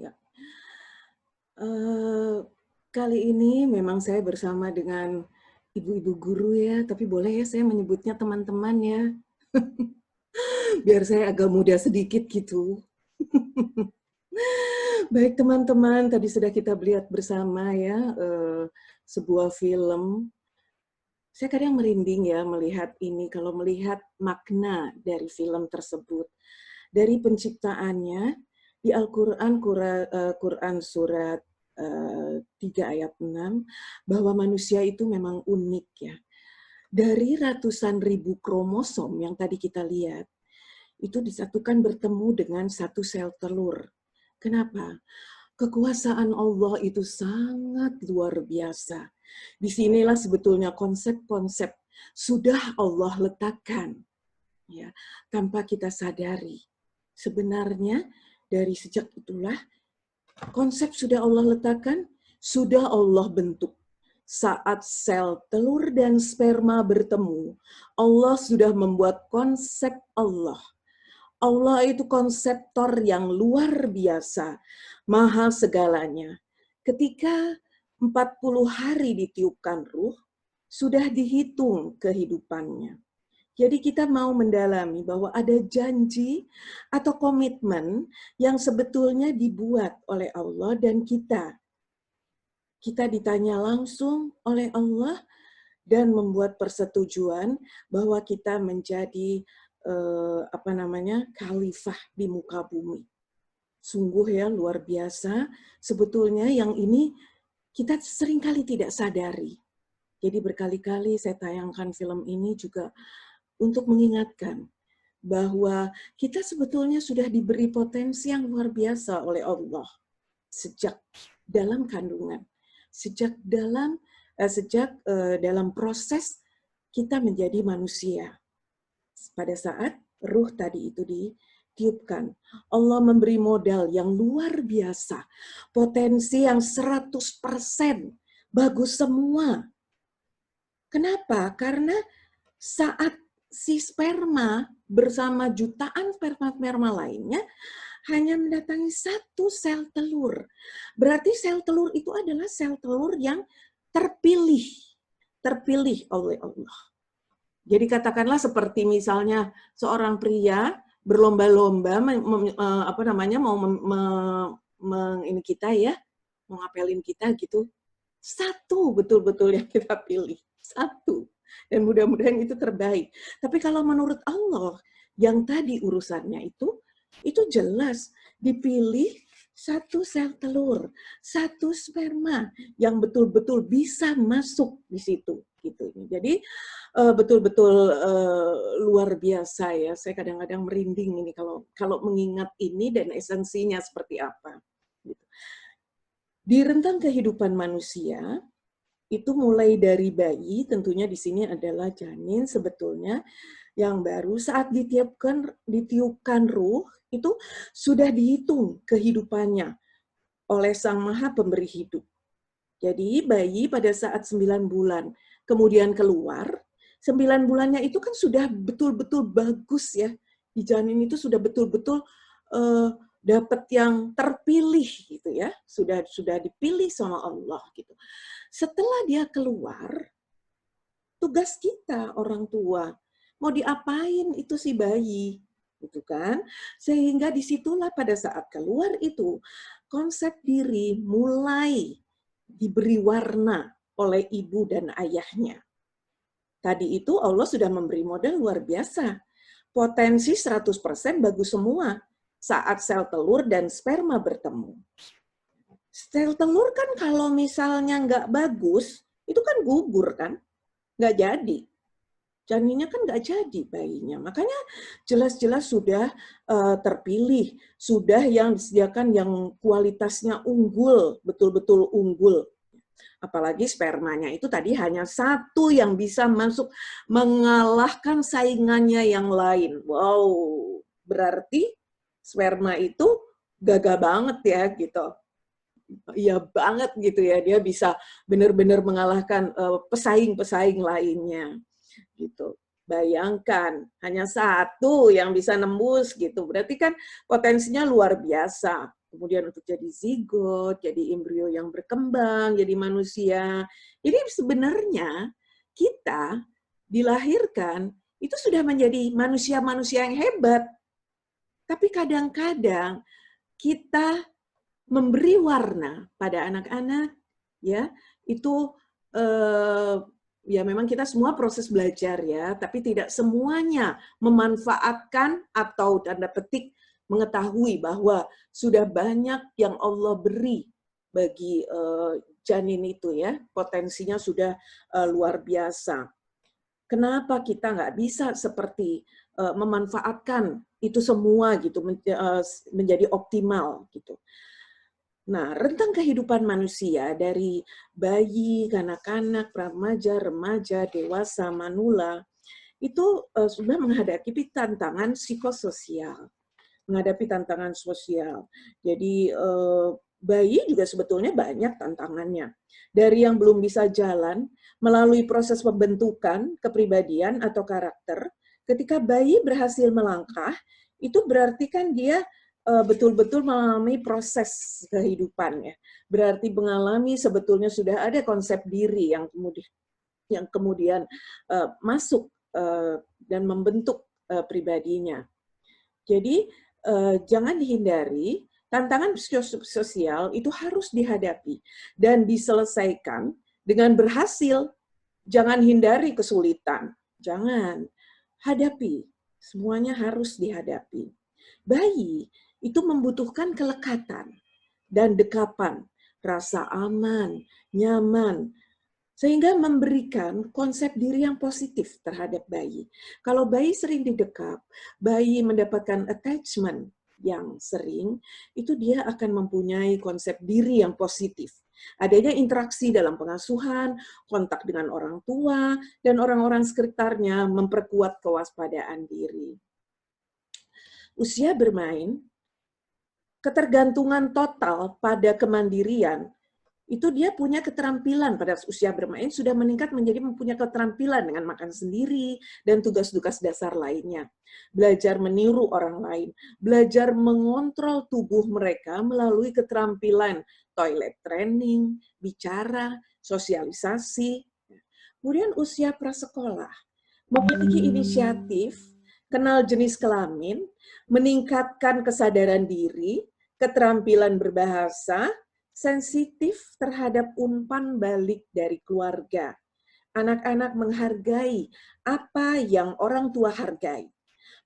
Ya. Eee, Kali ini memang saya bersama dengan ibu-ibu guru ya, tapi boleh ya saya menyebutnya teman-teman ya, biar saya agak muda sedikit gitu. Baik teman-teman, tadi sudah kita lihat bersama ya, sebuah film. Saya kadang merinding ya melihat ini, kalau melihat makna dari film tersebut. Dari penciptaannya, di Al-Quran, Quran surat 3 ayat 6, bahwa manusia itu memang unik ya. Dari ratusan ribu kromosom yang tadi kita lihat, itu disatukan bertemu dengan satu sel telur. Kenapa? Kekuasaan Allah itu sangat luar biasa. Disinilah sebetulnya konsep-konsep sudah Allah letakkan, ya, tanpa kita sadari. Sebenarnya dari sejak itulah konsep sudah Allah letakkan, sudah Allah bentuk. Saat sel telur dan sperma bertemu, Allah sudah membuat konsep Allah. Allah itu konseptor yang luar biasa, maha segalanya. Ketika 40 hari ditiupkan ruh, sudah dihitung kehidupannya. Jadi kita mau mendalami bahwa ada janji atau komitmen yang sebetulnya dibuat oleh Allah dan kita. Kita ditanya langsung oleh Allah dan membuat persetujuan bahwa kita menjadi khalifah di muka bumi. Sungguh ya luar biasa. Sebetulnya yang ini kita seringkali tidak sadari. Jadi berkali-kali saya tayangkan film ini juga untuk mengingatkan bahwa kita sebetulnya sudah diberi potensi yang luar biasa oleh Allah sejak dalam kandungan, sejak dalam proses kita menjadi manusia. Pada saat ruh tadi itu ditiupkan, Allah memberi modal yang luar biasa, potensi yang 100%, bagus semua. Kenapa? Karena saat si sperma bersama jutaan sperma-sperma lainnya hanya mendatangi satu sel telur. Berarti sel telur itu adalah sel telur yang terpilih oleh Allah. Jadi katakanlah seperti misalnya seorang pria berlomba-lomba ini kita ya, mau ngapelin kita gitu. Satu betul-betul yang kita pilih, satu. Dan mudah-mudahan itu terbaik. Tapi kalau menurut Allah, yang tadi urusannya itu jelas dipilih satu sel telur, satu sperma yang betul-betul bisa masuk di situ. Gitu. Jadi betul-betul luar biasa ya. Saya kadang-kadang merinding ini kalau mengingat ini dan esensinya seperti apa. Gitu. Di rentang kehidupan manusia, itu mulai dari bayi, tentunya di sini adalah janin sebetulnya, yang baru saat ditiupkan ruh, itu sudah dihitung kehidupannya oleh Sang Maha Pemberi Hidup. Jadi bayi pada saat 9 bulan, kemudian keluar, 9 bulannya itu kan sudah betul-betul bagus ya, di janin itu sudah betul-betul dapat yang terpilih gitu ya, sudah dipilih sama Allah gitu. Setelah dia keluar, tugas kita orang tua mau diapain itu si bayi, gitu kan? Sehingga disitulah pada saat keluar itu konsep diri mulai diberi warna oleh ibu dan ayahnya. Tadi itu Allah sudah memberi modal luar biasa. Potensi 100% bagus semua saat sel telur dan sperma bertemu. Sel telur kan kalau misalnya nggak bagus, itu kan gugur kan, nggak jadi. Janinnya kan nggak jadi bayinya. Makanya jelas-jelas sudah terpilih, sudah yang disediakan yang kualitasnya unggul, betul-betul unggul. Apalagi spermanya itu tadi hanya satu yang bisa masuk mengalahkan saingannya yang lain. Wow, berarti sperma itu gagah banget ya gitu. Iya banget gitu ya, dia bisa benar-benar mengalahkan pesaing-pesaing lainnya gitu. Bayangkan, hanya satu yang bisa nembus gitu. Berarti kan potensinya luar biasa. Kemudian untuk jadi zigot, jadi embrio yang berkembang, jadi manusia. Jadi sebenarnya kita dilahirkan itu sudah menjadi manusia-manusia yang hebat. Tapi kadang-kadang kita memberi warna pada anak-anak, ya itu ya memang kita semua proses belajar ya, tapi tidak semuanya memanfaatkan atau tanda petik mengetahui bahwa sudah banyak yang Allah beri bagi janin itu ya, potensinya sudah luar biasa. Kenapa kita nggak bisa seperti memanfaatkan itu semua gitu menjadi optimal gitu. Nah, rentang kehidupan manusia dari bayi, kanak-kanak, remaja, remaja, dewasa, manula, itu sudah menghadapi tantangan psikososial, menghadapi tantangan sosial. Jadi bayi juga sebetulnya banyak tantangannya. Dari yang belum bisa jalan, melalui proses pembentukan kepribadian atau karakter, ketika bayi berhasil melangkah, itu berarti kan dia betul-betul mengalami proses kehidupan ya. Berarti mengalami sebetulnya sudah ada konsep diri yang kemudian masuk dan membentuk pribadinya. Jadi jangan dihindari, tantangan psikososial itu harus dihadapi dan diselesaikan dengan berhasil. Jangan hindari kesulitan, jangan. Hadapi, semuanya harus dihadapi. Bayi itu membutuhkan kelekatan dan dekapan, rasa aman, nyaman, sehingga memberikan konsep diri yang positif terhadap bayi. Kalau bayi sering didekap, bayi mendapatkan attachment yang sering, itu dia akan mempunyai konsep diri yang positif. Adanya interaksi dalam pengasuhan, kontak dengan orang tua, dan orang-orang sekitarnya memperkuat kewaspadaan diri. Usia bermain, ketergantungan total pada kemandirian, itu dia punya keterampilan pada usia bermain sudah meningkat menjadi mempunyai keterampilan dengan makan sendiri dan tugas-tugas dasar lainnya. Belajar meniru orang lain, belajar mengontrol tubuh mereka melalui keterampilan toilet training, bicara, sosialisasi. Kemudian usia prasekolah, memiliki inisiatif, kenal jenis kelamin, meningkatkan kesadaran diri, keterampilan berbahasa, sensitif terhadap umpan balik dari keluarga. Anak-anak menghargai apa yang orang tua hargai.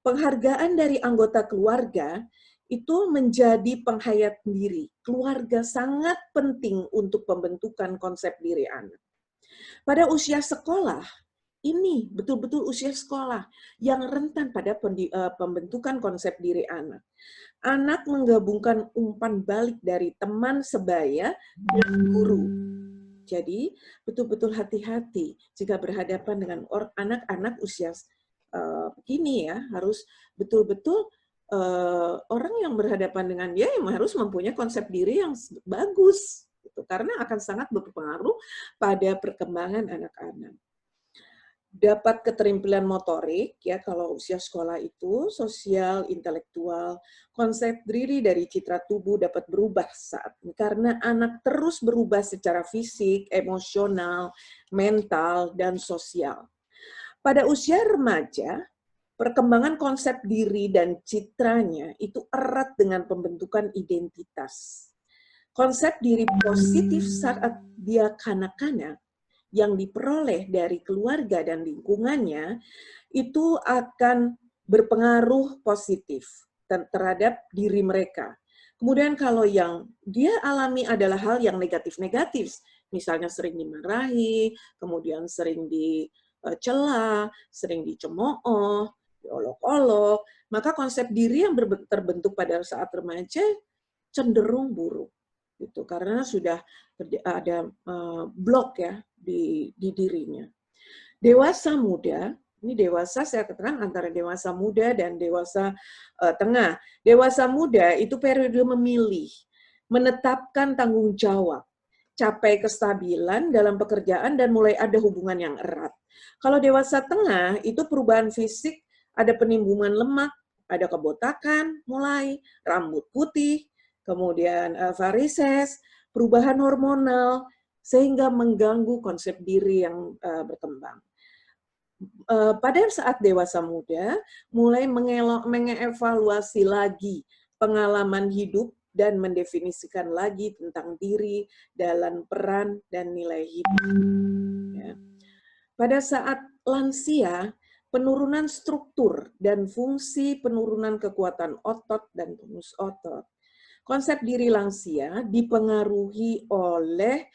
Penghargaan dari anggota keluarga itu menjadi penghayat diri. Keluarga sangat penting untuk pembentukan konsep diri anak. Pada usia sekolah, ini betul-betul usia sekolah yang rentan pada pembentukan konsep diri anak. Anak menggabungkan umpan balik dari teman sebaya dan guru. Jadi betul-betul hati-hati jika berhadapan dengan anak-anak usia begini ya, harus betul-betul orang yang berhadapan dengan dia yang harus mempunyai konsep diri yang bagus, gitu, karena akan sangat berpengaruh pada perkembangan anak-anak. Dapat keterampilan motorik, ya kalau usia sekolah itu, sosial, intelektual, konsep diri dari citra tubuh dapat berubah saat ini. Karena anak terus berubah secara fisik, emosional, mental, dan sosial. Pada usia remaja, perkembangan konsep diri dan citranya itu erat dengan pembentukan identitas. Konsep diri positif saat dia kanak-kanak yang diperoleh dari keluarga dan lingkungannya itu akan berpengaruh positif terhadap diri mereka. Kemudian kalau yang dia alami adalah hal yang negatif-negatif, misalnya sering dimarahi, kemudian sering dicela, sering dicemooh, diolok-olok, maka konsep diri yang terbentuk pada saat remaja cenderung buruk. Gitu, karena sudah ada blok ya di dirinya. Dewasa muda, ini dewasa saya katakan antara dewasa muda dan dewasa tengah. Dewasa muda itu periode memilih, menetapkan tanggung jawab, capai kestabilan dalam pekerjaan dan mulai ada hubungan yang erat. Kalau dewasa tengah itu perubahan fisik, ada penimbunan lemak, ada kebotakan, mulai rambut putih, kemudian varises, perubahan hormonal, sehingga mengganggu konsep diri yang berkembang. Pada saat dewasa muda, mulai mengevaluasi lagi pengalaman hidup dan mendefinisikan lagi tentang diri dalam peran dan nilai hidup. Ya. Pada saat lansia, penurunan struktur dan fungsi penurunan kekuatan otot dan tonus otot. Konsep diri lansia dipengaruhi oleh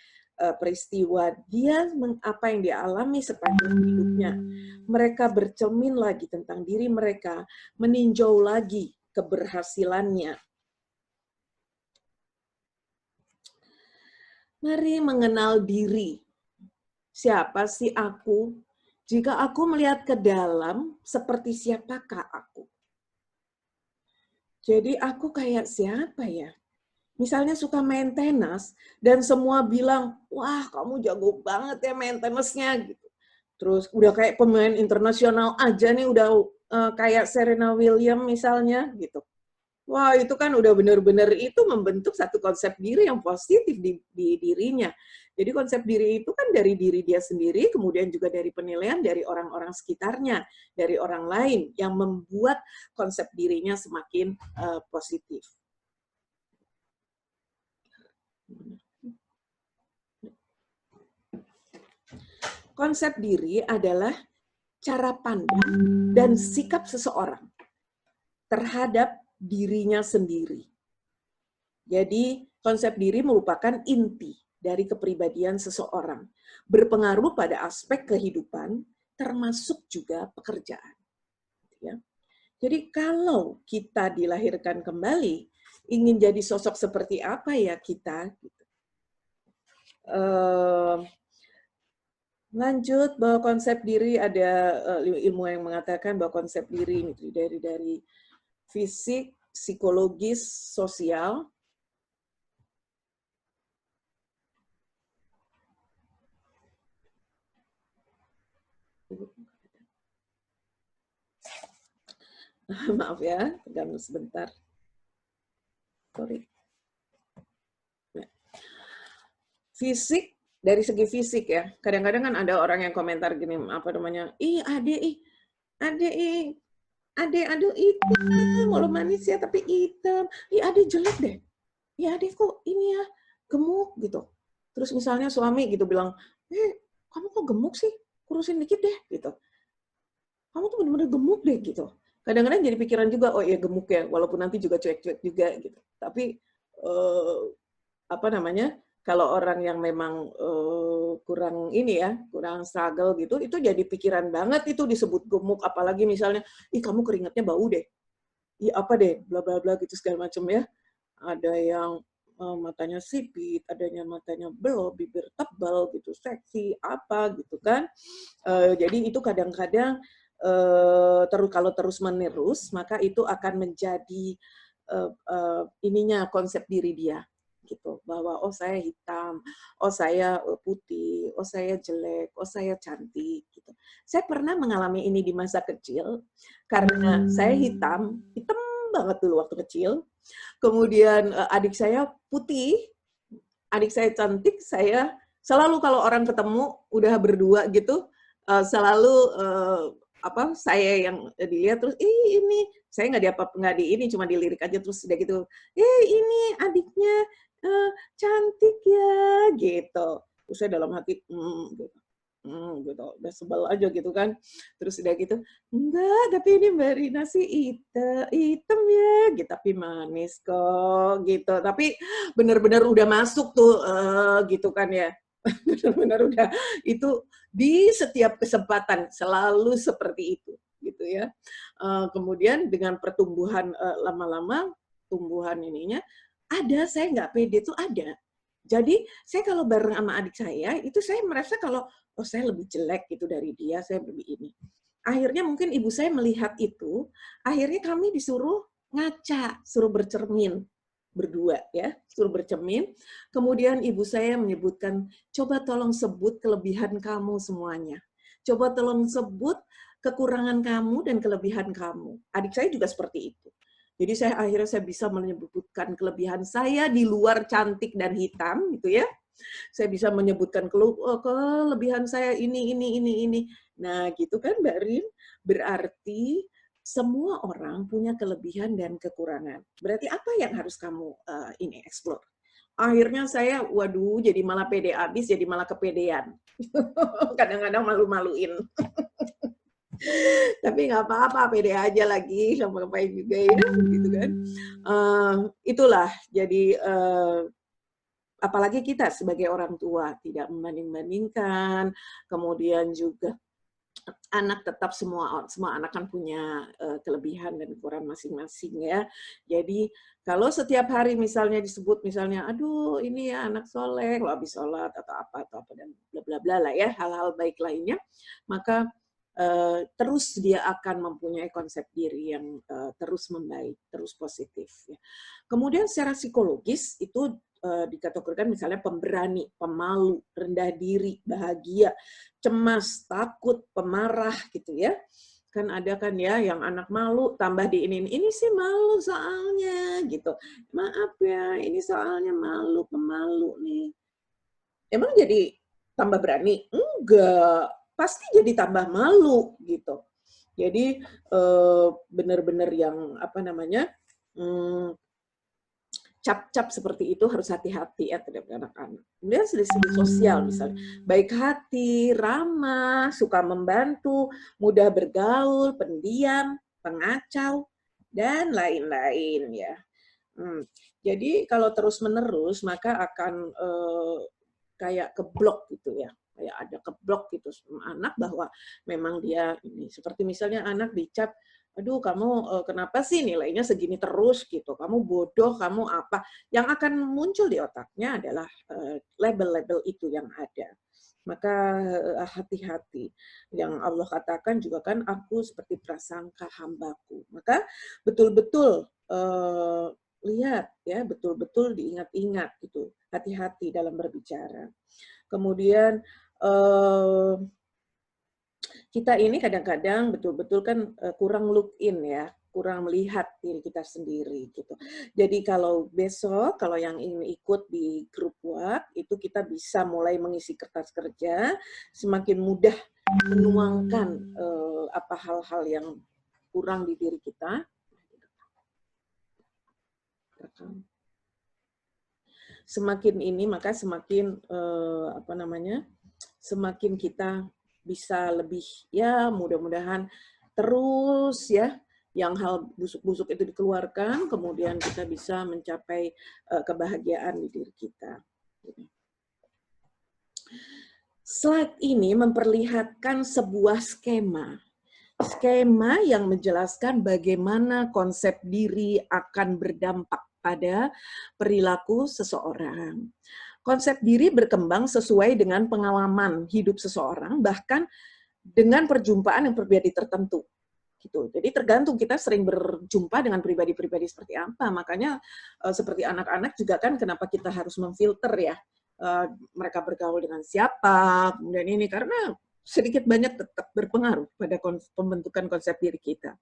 peristiwa apa yang dia alami sepanjang hidupnya. Mereka bercermin lagi tentang diri mereka, meninjau lagi keberhasilannya. Mari mengenal diri. Siapa sih aku? Jika aku melihat ke dalam, seperti siapakah aku? Jadi aku kayak siapa ya? Misalnya suka main tenis, dan semua bilang, wah kamu jago banget ya main tenisnya. Gitu. Terus udah kayak pemain internasional aja nih, udah kayak Serena Williams misalnya. Gitu. Wah itu kan udah benar-benar itu membentuk satu konsep diri yang positif di dirinya. Jadi konsep diri itu kan dari diri dia sendiri, kemudian juga dari penilaian dari orang-orang sekitarnya, dari orang lain yang membuat konsep dirinya semakin positif. Konsep diri adalah cara pandang dan sikap seseorang terhadap dirinya sendiri. Jadi konsep diri merupakan inti dari kepribadian seseorang, berpengaruh pada aspek kehidupan, termasuk juga pekerjaan. Ya. Jadi kalau kita dilahirkan kembali, ingin jadi sosok seperti apa ya kita? Lanjut bahwa konsep diri ada ilmu yang mengatakan bahwa konsep diri ini dari fisik, psikologis, sosial. Maaf ya, tegang sebentar. Sorry. Fisik, dari segi fisik ya. Kadang-kadang kan ada orang yang komentar gini, apa namanya, ade aduh hitam, walau manis ya tapi hitam. Ade jelek deh. Ade kok ini ya, gemuk gitu. Terus misalnya suami gitu bilang, kamu kok gemuk sih? Kurusin dikit deh gitu. Kamu tuh bener-bener gemuk deh gitu. Kadang-kadang jadi pikiran juga, oh iya gemuk ya, walaupun nanti juga cuek-cuek juga gitu. Tapi apa namanya? Kalau orang yang memang kurang ini ya, kurang struggle gitu, itu jadi pikiran banget itu disebut gemuk, apalagi misalnya, ih kamu keringatnya bau deh. Iya apa deh, bla bla bla gitu segala macam ya. Ada yang matanya sipit, adanya matanya belok, bibir tebal gitu, seksi apa gitu kan. Jadi itu kadang-kadang kalau terus menerus, maka itu akan menjadi ininya konsep diri dia gitu, bahwa oh saya hitam, oh saya putih, oh saya jelek, oh saya cantik gitu. Saya pernah mengalami ini di masa kecil karena saya hitam banget dulu waktu kecil. Kemudian adik saya putih, adik saya cantik, saya selalu kalau orang ketemu udah berdua gitu, selalu saya yang dilihat terus ini saya nggak di ini cuma dilirik aja terus udah gitu ini adiknya cantik ya gitu, terus saya dalam hati gitu. Gitu udah sebel aja gitu kan, terus udah gitu enggak tapi ini Mbak Rina sih hitam ya gitu tapi manis kok gitu, tapi benar-benar udah masuk tuh gitu kan ya. Benar-benar udah itu di setiap kesempatan selalu seperti itu gitu ya. Kemudian dengan pertumbuhan lama-lama tumbuhan ininya saya nggak pede tuh ada. Jadi saya kalau bareng sama adik saya itu saya merasa kalau oh saya lebih jelek gitu dari dia, saya lebih ini. Akhirnya mungkin ibu saya melihat itu, akhirnya kami disuruh ngaca, suruh bercermin berdua ya, suruh bercermin. Kemudian ibu saya menyebutkan, coba tolong sebut kelebihan kamu semuanya. Coba tolong sebut kekurangan kamu dan kelebihan kamu. Adik saya juga seperti itu. Jadi akhirnya saya bisa menyebutkan kelebihan saya di luar cantik dan hitam gitu ya. Saya bisa menyebutkan kelebihan saya ini. Nah, gitu kan Mbak Rin, berarti semua orang punya kelebihan dan kekurangan. Berarti apa yang harus kamu ini explore? Akhirnya saya, waduh, jadi malah pede abis, jadi malah kepedean. Kadang-kadang malu-maluin. Tapi nggak apa-apa, pede aja lagi, sama ngapain juga ya, gitu kan. Itulah, jadi apalagi kita sebagai orang tua, tidak membanding-bandingkan, kemudian juga anak tetap semua anak kan punya kelebihan dan kekurangan masing-masing ya. Jadi kalau setiap hari misalnya disebut misalnya, aduh ini ya anak soleh, lo habis sholat atau apa dan bla bla bla lah ya, hal-hal baik lainnya, maka terus dia akan mempunyai konsep diri yang terus membaik, terus positif. Ya. Kemudian secara psikologis itu dikategorikan misalnya pemberani, pemalu, rendah diri, bahagia, cemas, takut, pemarah gitu ya. Kan ada kan ya yang anak malu tambah ini sih malu soalnya gitu. Maaf ya, ini soalnya malu, pemalu nih. Emang jadi tambah berani? Enggak, pasti jadi tambah malu gitu. Jadi benar-benar yang apa namanya? Cap-cap seperti itu harus hati-hati ya terhadap anak-anak. Kemudian dari segi sosial misalnya, baik hati, ramah, suka membantu, mudah bergaul, pendiam, pengacau, dan lain-lain ya. Jadi kalau terus-menerus maka akan kayak keblok gitu ya. Kayak ada keblok gitu sama anak bahwa memang dia ini. Seperti misalnya anak dicap, aduh kamu kenapa sih nilainya segini terus gitu, kamu bodoh, kamu apa, yang akan muncul di otaknya adalah label-label itu yang ada. Maka hati-hati, yang Allah katakan juga kan, aku seperti prasangka hambaku, maka betul-betul lihat ya, betul-betul diingat-ingat gitu, hati-hati dalam berbicara. Kemudian kita ini kadang-kadang betul-betul kan kurang look in ya, kurang melihat diri kita sendiri gitu. Jadi kalau besok, kalau yang ingin ikut di grup WhatsApp, itu kita bisa mulai mengisi kertas kerja, semakin mudah menuangkan apa hal-hal yang kurang di diri kita. Semakin ini maka semakin apa namanya? Semakin kita bisa lebih ya mudah-mudahan terus ya yang hal busuk-busuk itu dikeluarkan, kemudian kita bisa mencapai kebahagiaan di diri kita. Slide ini memperlihatkan sebuah skema yang menjelaskan bagaimana konsep diri akan berdampak pada perilaku seseorang. Konsep diri berkembang sesuai dengan pengalaman hidup seseorang, bahkan dengan perjumpaan yang pribadi tertentu. Gitu. Jadi tergantung kita sering berjumpa dengan pribadi-pribadi seperti apa. Makanya seperti anak-anak juga kan kenapa kita harus memfilter ya. Mereka bergaul dengan siapa, kemudian ini karena sedikit banyak tetap berpengaruh pada pembentukan konsep diri kita.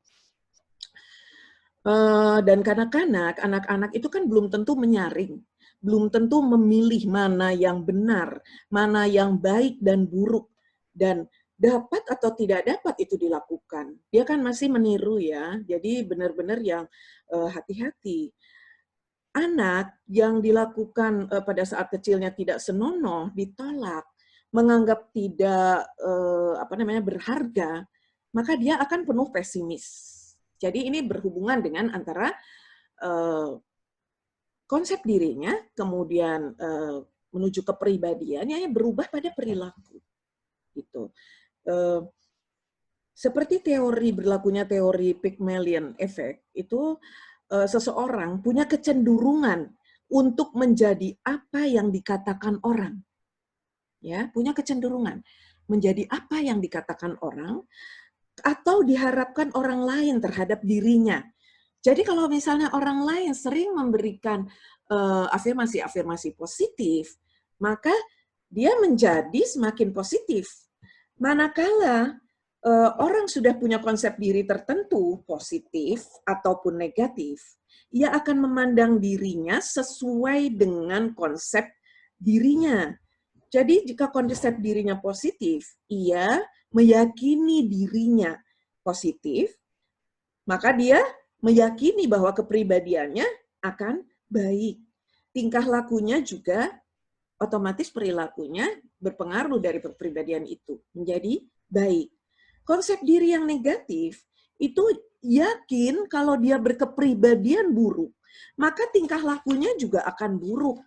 Dan kanak-kanak, anak-anak itu kan belum tentu menyaring, belum tentu memilih mana yang benar, mana yang baik dan buruk, dan dapat atau tidak dapat itu dilakukan. Dia kan masih meniru ya, jadi benar-benar yang hati-hati. Anak yang dilakukan pada saat kecilnya tidak senonoh, ditolak, menganggap tidak apa namanya berharga, maka dia akan penuh pesimis. Jadi ini berhubungan dengan antara konsep dirinya, kemudian menuju kepribadiannya yang berubah pada perilaku. Gitu. Seperti berlakunya teori Pygmalion Effect, itu seseorang punya kecenderungan untuk menjadi apa yang dikatakan orang. Ya, punya kecenderungan menjadi apa yang dikatakan orang, atau diharapkan orang lain terhadap dirinya. Jadi kalau misalnya orang lain sering memberikan afirmasi-afirmasi positif, maka dia menjadi semakin positif. Manakala orang sudah punya konsep diri tertentu, positif ataupun negatif, ia akan memandang dirinya sesuai dengan konsep dirinya. Jadi jika konsep dirinya positif, ia meyakini dirinya positif, maka dia meyakini bahwa kepribadiannya akan baik. Tingkah lakunya juga otomatis perilakunya berpengaruh dari kepribadian itu menjadi baik. Konsep diri yang negatif itu yakin kalau dia berkepribadian buruk, maka tingkah lakunya juga akan buruk.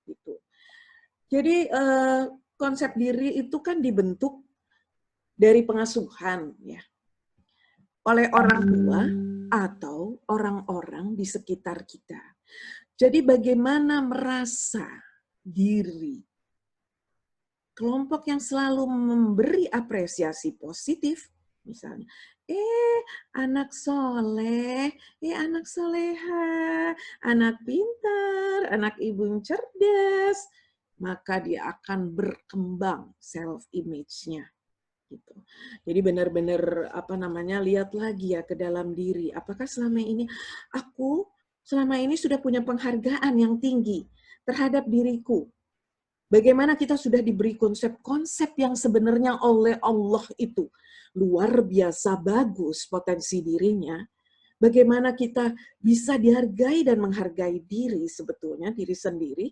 Gitu. Jadi konsep diri itu kan dibentuk dari pengasuhan ya, oleh orang tua atau orang-orang di sekitar kita. Jadi bagaimana merasa diri, kelompok yang selalu memberi apresiasi positif, misalnya, anak soleh, anak soleha, anak pintar, anak ibu yang cerdas, maka dia akan berkembang self-image-nya. Gitu. Jadi benar-benar lihat lagi ya ke dalam diri. Apakah selama ini aku sudah punya penghargaan yang tinggi terhadap diriku? Bagaimana kita sudah diberi konsep-konsep yang sebenarnya oleh Allah itu luar biasa bagus potensi dirinya. Bagaimana kita bisa dihargai dan menghargai diri sebetulnya, diri sendiri.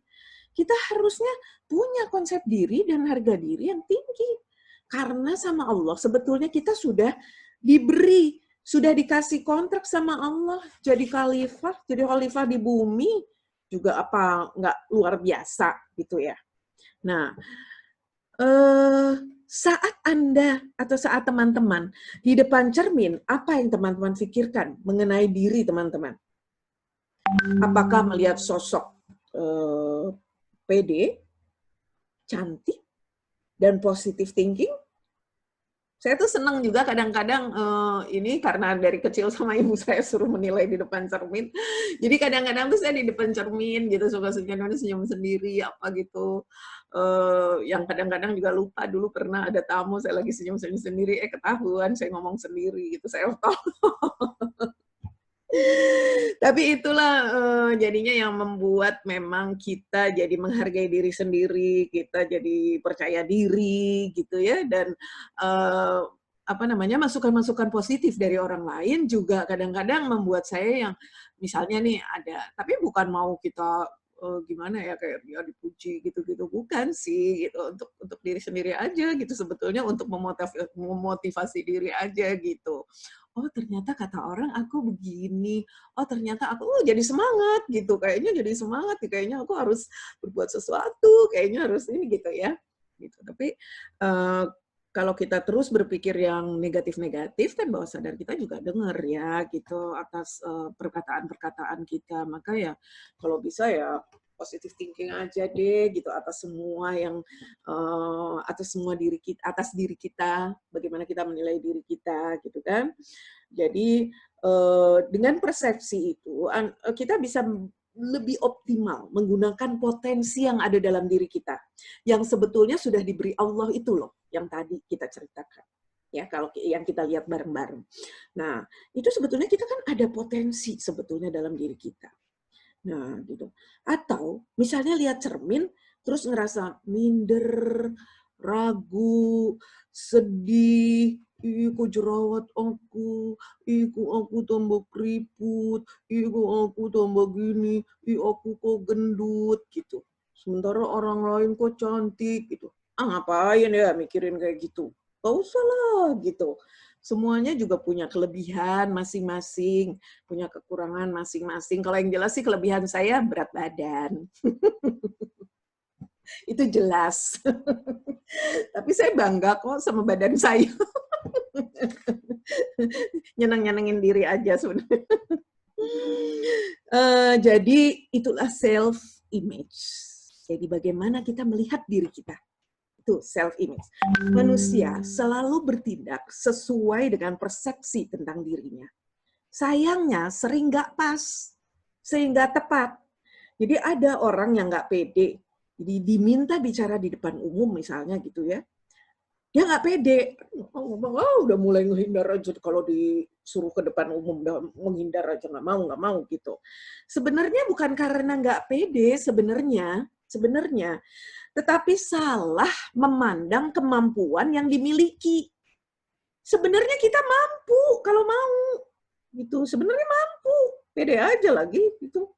Kita harusnya punya konsep diri dan harga diri yang tinggi. Karena sama Allah sebetulnya kita sudah diberi, sudah dikasih kontrak sama Allah jadi khalifah di bumi juga apa nggak luar biasa gitu ya. Nah, saat Anda atau saat teman-teman di depan cermin, apa yang teman-teman pikirkan mengenai diri teman-teman? Apakah melihat sosok pede, cantik, dan positive thinking? Saya tuh senang juga kadang-kadang ini karena dari kecil sama ibu saya suruh menilai di depan cermin. Jadi kadang-kadang tuh saya di depan cermin gitu suka senyum sendiri apa gitu. Yang kadang-kadang juga lupa dulu pernah ada tamu saya lagi senyum-senyum sendiri, ketahuan saya ngomong sendiri gitu, saya tahu. Tapi itulah jadinya yang membuat memang kita jadi menghargai diri sendiri, kita jadi percaya diri gitu ya, dan masukan-masukan positif dari orang lain juga kadang-kadang membuat saya yang misalnya nih ada, tapi bukan mau kita gimana ya kayak dia dipuji gitu-gitu, bukan sih gitu, untuk diri sendiri aja gitu sebetulnya, untuk memotivasi diri aja gitu. Oh ternyata kata orang aku begini, oh ternyata aku jadi semangat gitu, kayaknya jadi semangat, kayaknya aku harus berbuat sesuatu, kayaknya harus ini gitu ya. Gitu. Tapi kalau kita terus berpikir yang negatif-negatif kan bawah sadar kita juga dengar ya gitu atas perkataan-perkataan kita. Maka ya kalau bisa ya positive thinking aja deh gitu atas semua yang atas semua atas diri kita, bagaimana kita menilai diri kita gitu kan. Jadi dengan persepsi itu kita bisa lebih optimal menggunakan potensi yang ada dalam diri kita, yang sebetulnya sudah diberi Allah itu loh, yang tadi kita ceritakan. Ya, kalau yang kita lihat bareng-bareng. Nah, itu sebetulnya kita kan ada potensi sebetulnya dalam diri kita. Nah, gitu. Atau misalnya lihat cermin, terus ngerasa minder, ragu, sedih, kok jerawat aku, kok aku tambah keriput, kok aku tambah gini, aku kok gendut, gitu. Sementara orang lain kok cantik, gitu. Ngapain ya mikirin kayak gitu? Gak usah lah, gitu. Semuanya juga punya kelebihan masing-masing, punya kekurangan masing-masing. Kalau yang jelas sih kelebihan saya berat badan. Itu jelas. Tapi saya bangga kok sama badan saya. Nyeneng-nyenengin diri aja sebenarnya. Jadi itulah self-image. Jadi bagaimana kita melihat diri kita. Itu self-image. Manusia selalu bertindak sesuai dengan persepsi tentang dirinya. sayangnya sering nggak pas, sehingga tepat. Jadi ada orang yang nggak pede, jadi diminta bicara di depan umum misalnya gitu ya, dia nggak pede, ngomong, udah mulai ngehindar aja kalau disuruh ke depan umum, udah menghindar aja, nggak mau gitu. Sebenarnya bukan karena nggak pede sebenarnya, tetapi salah memandang kemampuan yang dimiliki. Sebenarnya kita mampu kalau mau, gitu. Sebenarnya mampu, pede aja lagi, gitu.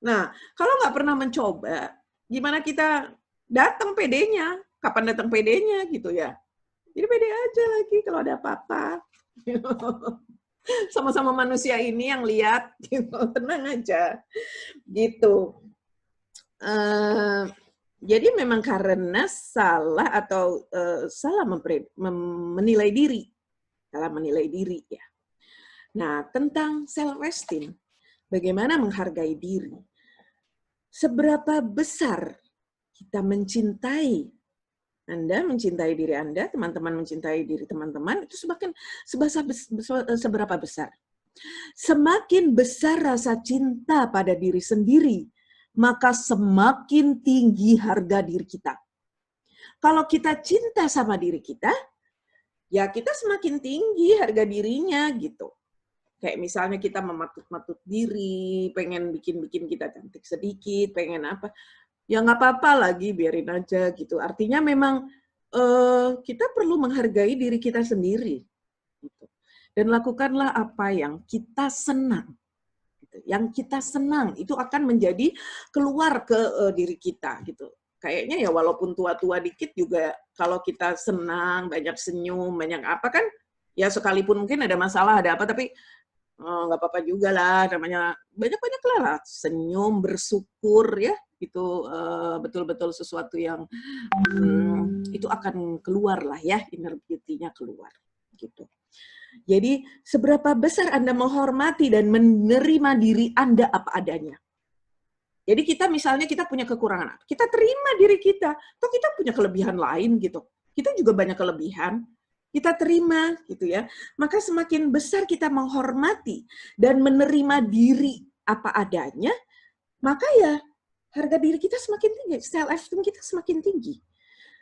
Nah, kalau nggak pernah mencoba, gimana kita datang pedenya? Kapan datang pedenya, gitu ya? Jadi pede aja lagi kalau ada apa-apa. Sama-sama manusia ini yang lihat, gitu. Tenang aja, gitu. Jadi memang karena salah atau salah menilai diri, ya. Nah, tentang self-esteem, bagaimana menghargai diri? Seberapa besar kita mencintai Anda, mencintai diri Anda, teman-teman mencintai diri teman-teman, itu seberapa besar? Semakin besar rasa cinta pada diri sendiri, maka semakin tinggi harga diri kita. Kalau kita cinta sama diri kita, ya kita semakin tinggi harga dirinya gitu. Kayak misalnya kita mematut-matut diri, pengen bikin kita cantik sedikit, pengen apa, ya nggak apa-apa lagi, biarin aja gitu. Artinya memang kita perlu menghargai diri kita sendiri. Gitu. Dan lakukanlah apa yang kita senang. Yang kita senang itu akan menjadi keluar ke diri kita gitu. Kayaknya ya walaupun tua-tua dikit juga kalau kita senang, banyak senyum, banyak apa kan, ya sekalipun mungkin ada masalah, ada apa, tapi nggak apa-apa juga lah, namanya banyak-banyak lah, senyum, bersyukur ya, itu betul-betul sesuatu yang itu akan keluar lah ya, inner beauty-nya keluar gitu. Jadi seberapa besar Anda menghormati dan menerima diri Anda apa adanya. Jadi kita misalnya kita punya kekurangan, kita terima diri kita, toh kita punya kelebihan lain gitu. Kita juga banyak kelebihan, kita terima gitu ya. Maka semakin besar kita menghormati dan menerima diri apa adanya, maka ya harga diri kita semakin tinggi, self-esteem kita semakin tinggi.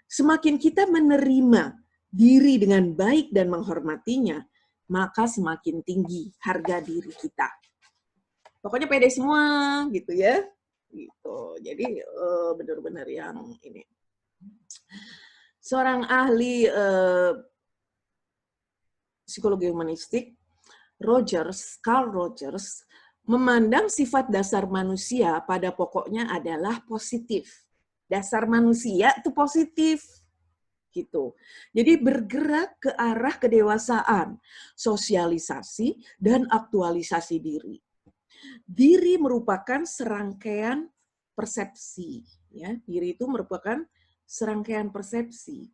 Semakin kita menerima diri dengan baik dan menghormatinya, maka semakin tinggi harga diri kita. Pokoknya pede semua gitu ya. Gitu. Jadi benar-benar yang ini. Seorang ahli psikologi humanistik, Carl Rogers, memandang sifat dasar manusia pada pokoknya adalah positif. Dasar manusia itu positif. Gitu. Jadi bergerak ke arah kedewasaan, sosialisasi, dan aktualisasi diri. Diri merupakan serangkaian persepsi. Ya. Diri itu merupakan serangkaian persepsi.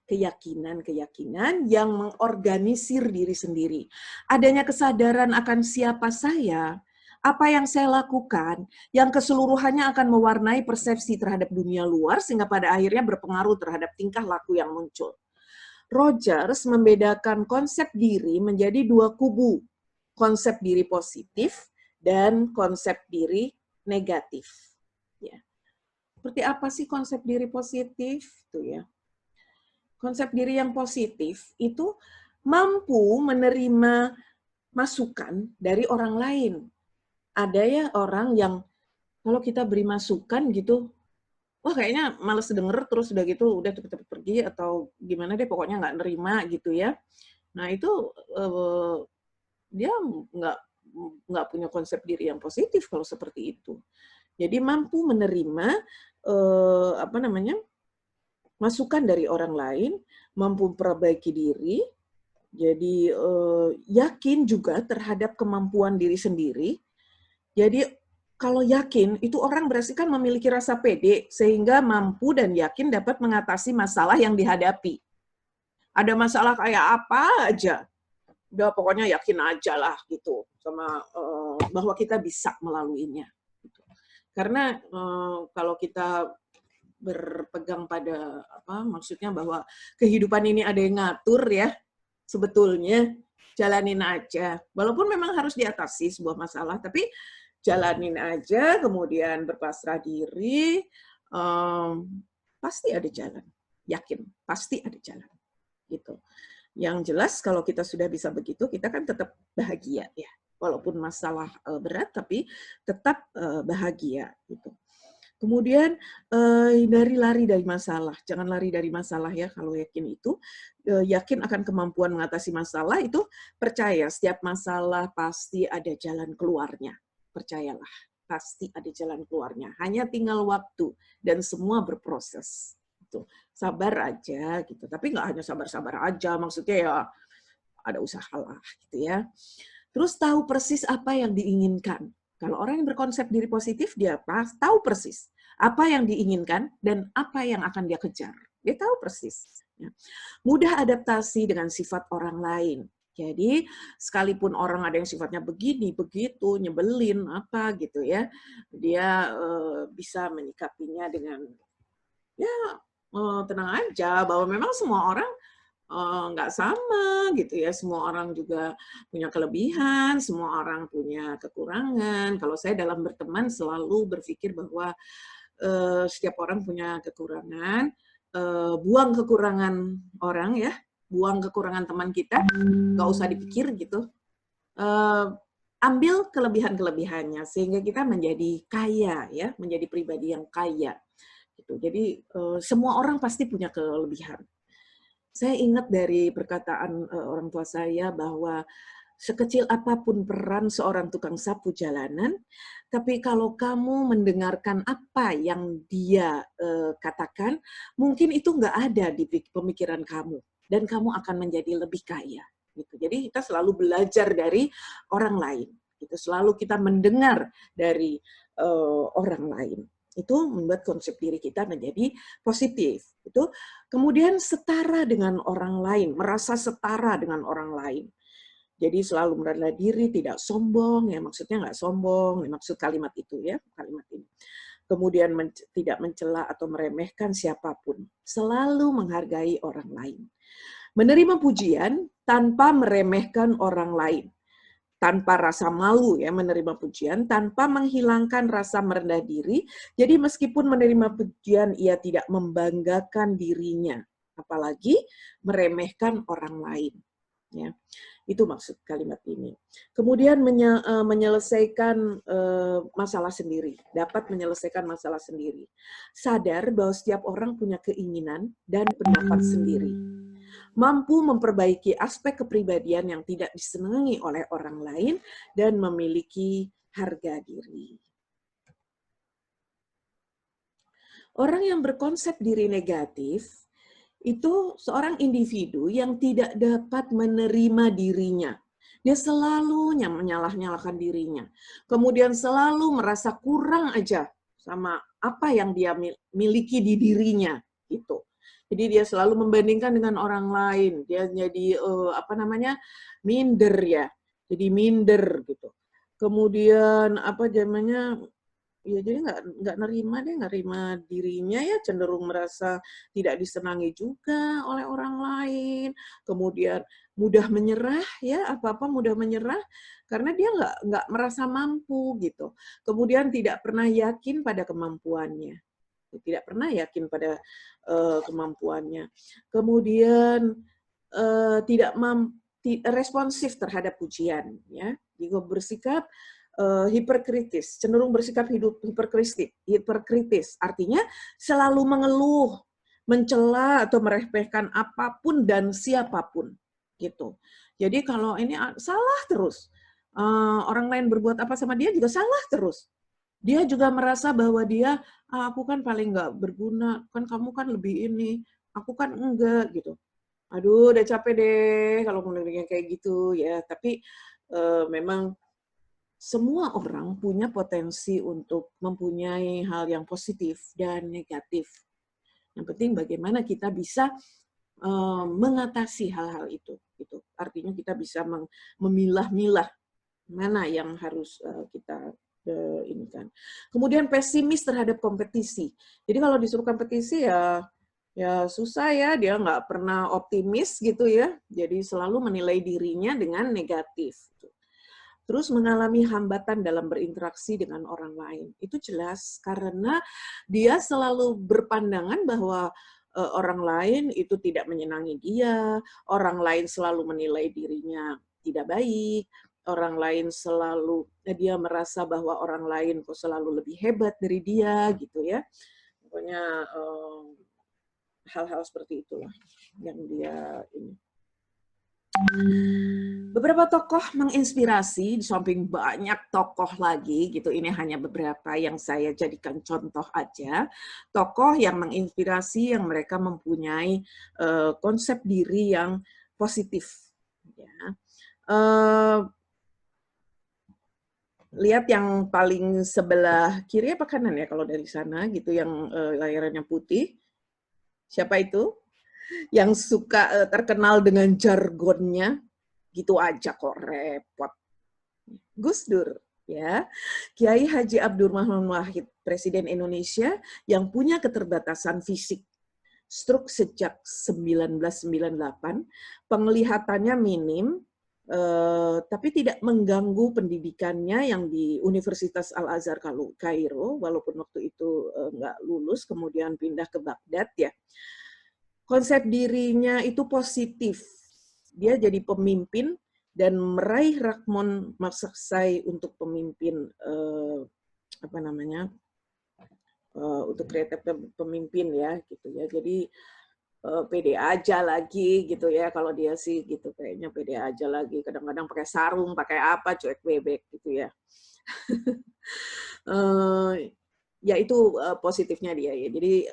Keyakinan-keyakinan yang mengorganisir diri sendiri. Adanya kesadaran akan siapa saya, apa yang saya lakukan, yang keseluruhannya akan mewarnai persepsi terhadap dunia luar, sehingga pada akhirnya berpengaruh terhadap tingkah laku yang muncul. Rogers membedakan konsep diri menjadi dua kubu, konsep diri positif dan konsep diri negatif. Ya. Seperti apa sih konsep diri positif? Tuh ya. Konsep diri yang positif itu mampu menerima masukan dari orang lain. Ada ya orang yang kalau kita beri masukan gitu, wah kayaknya males denger, terus udah gitu udah cepet-cepet pergi atau gimana deh, pokoknya nggak nerima gitu ya. Nah itu dia nggak punya konsep diri yang positif kalau seperti itu. Jadi mampu menerima masukan dari orang lain, mampu memperbaiki diri, jadi yakin juga terhadap kemampuan diri sendiri. Jadi kalau yakin, itu orang berarti kan memiliki rasa pede, sehingga mampu dan yakin dapat mengatasi masalah yang dihadapi. Ada masalah kayak apa aja, udah pokoknya yakin aja lah gitu, sama bahwa kita bisa melaluinya. Gitu. Karena kalau kita berpegang pada maksudnya bahwa kehidupan ini ada yang ngatur ya, sebetulnya jalanin aja. Walaupun memang harus diatasi sebuah masalah, tapi jalanin aja, kemudian berpasrah diri, pasti ada jalan. Yakin, pasti ada jalan. Gitu. Yang jelas kalau kita sudah bisa begitu, kita kan tetap bahagia ya. Walaupun masalah berat, tapi tetap bahagia gitu. Kemudian hindari lari dari masalah. Jangan lari dari masalah ya. Kalau yakin itu, yakin akan kemampuan mengatasi masalah itu, percaya setiap masalah pasti ada jalan keluarnya. Percayalah, pasti ada jalan keluarnya. Hanya tinggal waktu dan semua berproses. Gitu. Sabar aja gitu. Tapi nggak hanya sabar-sabar aja. Maksudnya ya ada usaha lah gitu ya. Terus tahu persis apa yang diinginkan. Kalau orang yang berkonsep diri positif, dia tahu persis apa yang diinginkan dan apa yang akan dia kejar. Dia tahu persis. Ya. Mudah adaptasi dengan sifat orang lain. Jadi, sekalipun orang ada yang sifatnya begini, begitu, nyebelin, apa gitu ya, dia bisa menyikapinya dengan, ya tenang aja, bahwa memang semua orang nggak sama gitu ya, semua orang juga punya kelebihan, semua orang punya kekurangan. Kalau saya dalam berteman selalu berpikir bahwa setiap orang punya kekurangan, buang kekurangan orang ya, buang kekurangan teman kita, nggak usah dipikir gitu. Ambil kelebihan-kelebihannya sehingga kita menjadi kaya ya, menjadi pribadi yang kaya. Gitu. Jadi semua orang pasti punya kelebihan. Saya ingat dari perkataan orang tua saya bahwa sekecil apapun peran seorang tukang sapu jalanan, tapi kalau kamu mendengarkan apa yang dia katakan, mungkin itu nggak ada di pemikiran kamu, dan kamu akan menjadi lebih kaya. Gitu. Jadi kita selalu belajar dari orang lain. Gitu. Selalu kita mendengar dari orang lain. Itu membuat konsep diri kita menjadi positif. Itu kemudian setara dengan orang lain, merasa setara dengan orang lain. Jadi selalu merendah diri, tidak sombong, ya maksudnya nggak sombong, maksud kalimat itu ya, kalimat ini. Kemudian tidak mencela atau meremehkan siapapun, selalu menghargai orang lain. Menerima pujian tanpa meremehkan orang lain. Tanpa rasa malu ya menerima pujian, tanpa menghilangkan rasa merendah diri. Jadi meskipun menerima pujian ia tidak membanggakan dirinya, apalagi meremehkan orang lain. Ya, itu maksud kalimat ini. Kemudian menyelesaikan masalah sendiri, dapat menyelesaikan masalah sendiri. Sadar bahwa setiap orang punya keinginan dan pendapat sendiri. Mampu memperbaiki aspek kepribadian yang tidak disenangi oleh orang lain, dan memiliki harga diri. Orang yang berkonsep diri negatif, itu seorang individu yang tidak dapat menerima dirinya. Dia selalu menyalah-nyalahkan dirinya. Kemudian selalu merasa kurang aja sama apa yang dia miliki di dirinya. Gitu. Jadi dia selalu membandingkan dengan orang lain. Dia jadi minder ya. Jadi minder gitu. Kemudian ya jadi nggak nerima dirinya ya, cenderung merasa tidak disenangi juga oleh orang lain. Kemudian mudah menyerah ya, apa-apa mudah menyerah karena dia nggak merasa mampu gitu. Kemudian tidak pernah yakin pada kemampuannya. Tidak pernah yakin pada kemampuannya. Kemudian tidak responsif terhadap pujian, ya. Juga bersikap hiperkritis, cenderung bersikap hiperkritis. Artinya selalu mengeluh, mencela atau meremehkan apapun dan siapapun, gitu. Jadi kalau ini salah terus, orang lain berbuat apa sama dia juga salah terus. Dia juga merasa bahwa dia, aku kan paling nggak berguna, kan kamu kan lebih ini, aku kan enggak, gitu. Aduh, udah capek deh kalau mendengarnya kayak gitu ya. Tapi memang semua orang punya potensi untuk mempunyai hal yang positif dan negatif. Yang penting bagaimana kita bisa mengatasi hal-hal itu. Gitu. Artinya kita bisa memilah-milah mana yang harus kita ini kan. Kemudian pesimis terhadap kompetisi. Jadi kalau disuruh kompetisi ya Ya susah ya, dia nggak pernah optimis gitu ya, jadi selalu menilai dirinya dengan negatif. Terus mengalami hambatan dalam berinteraksi dengan orang lain. Itu jelas karena dia selalu berpandangan bahwa orang lain itu tidak menyenangi dia, orang lain selalu menilai dirinya tidak baik, orang lain selalu dia merasa bahwa orang lain kok selalu lebih hebat dari dia gitu ya. Pokoknya hal-hal seperti itulah yang dia ini. Beberapa tokoh menginspirasi, di samping banyak tokoh lagi gitu, ini hanya beberapa yang saya jadikan contoh aja. Tokoh yang menginspirasi, yang mereka mempunyai konsep diri yang positif. Ya. Lihat yang paling sebelah kiri apa kanan ya kalau dari sana gitu, yang layarnya putih. Siapa itu? Yang suka terkenal dengan jargonnya, gitu aja kok repot. Gus Dur, ya. Kiai Haji Abdurrahman Wahid, Presiden Indonesia yang punya keterbatasan fisik. Stroke sejak 1998, penglihatannya minim, tapi tidak mengganggu pendidikannya yang di Universitas Al-Azhar Kairo, walaupun waktu itu nggak lulus, kemudian pindah ke Baghdad ya. Konsep dirinya itu positif. Dia jadi pemimpin dan meraih Rakmon Maksai untuk pemimpin apa namanya untuk kreatif pemimpin ya gitu ya. Jadi pede aja lagi gitu ya kalau dia sih gitu kayaknya pede aja lagi. Kadang-kadang pakai sarung, pakai apa cuek bebek gitu ya. Ya itu positifnya dia ya. Jadi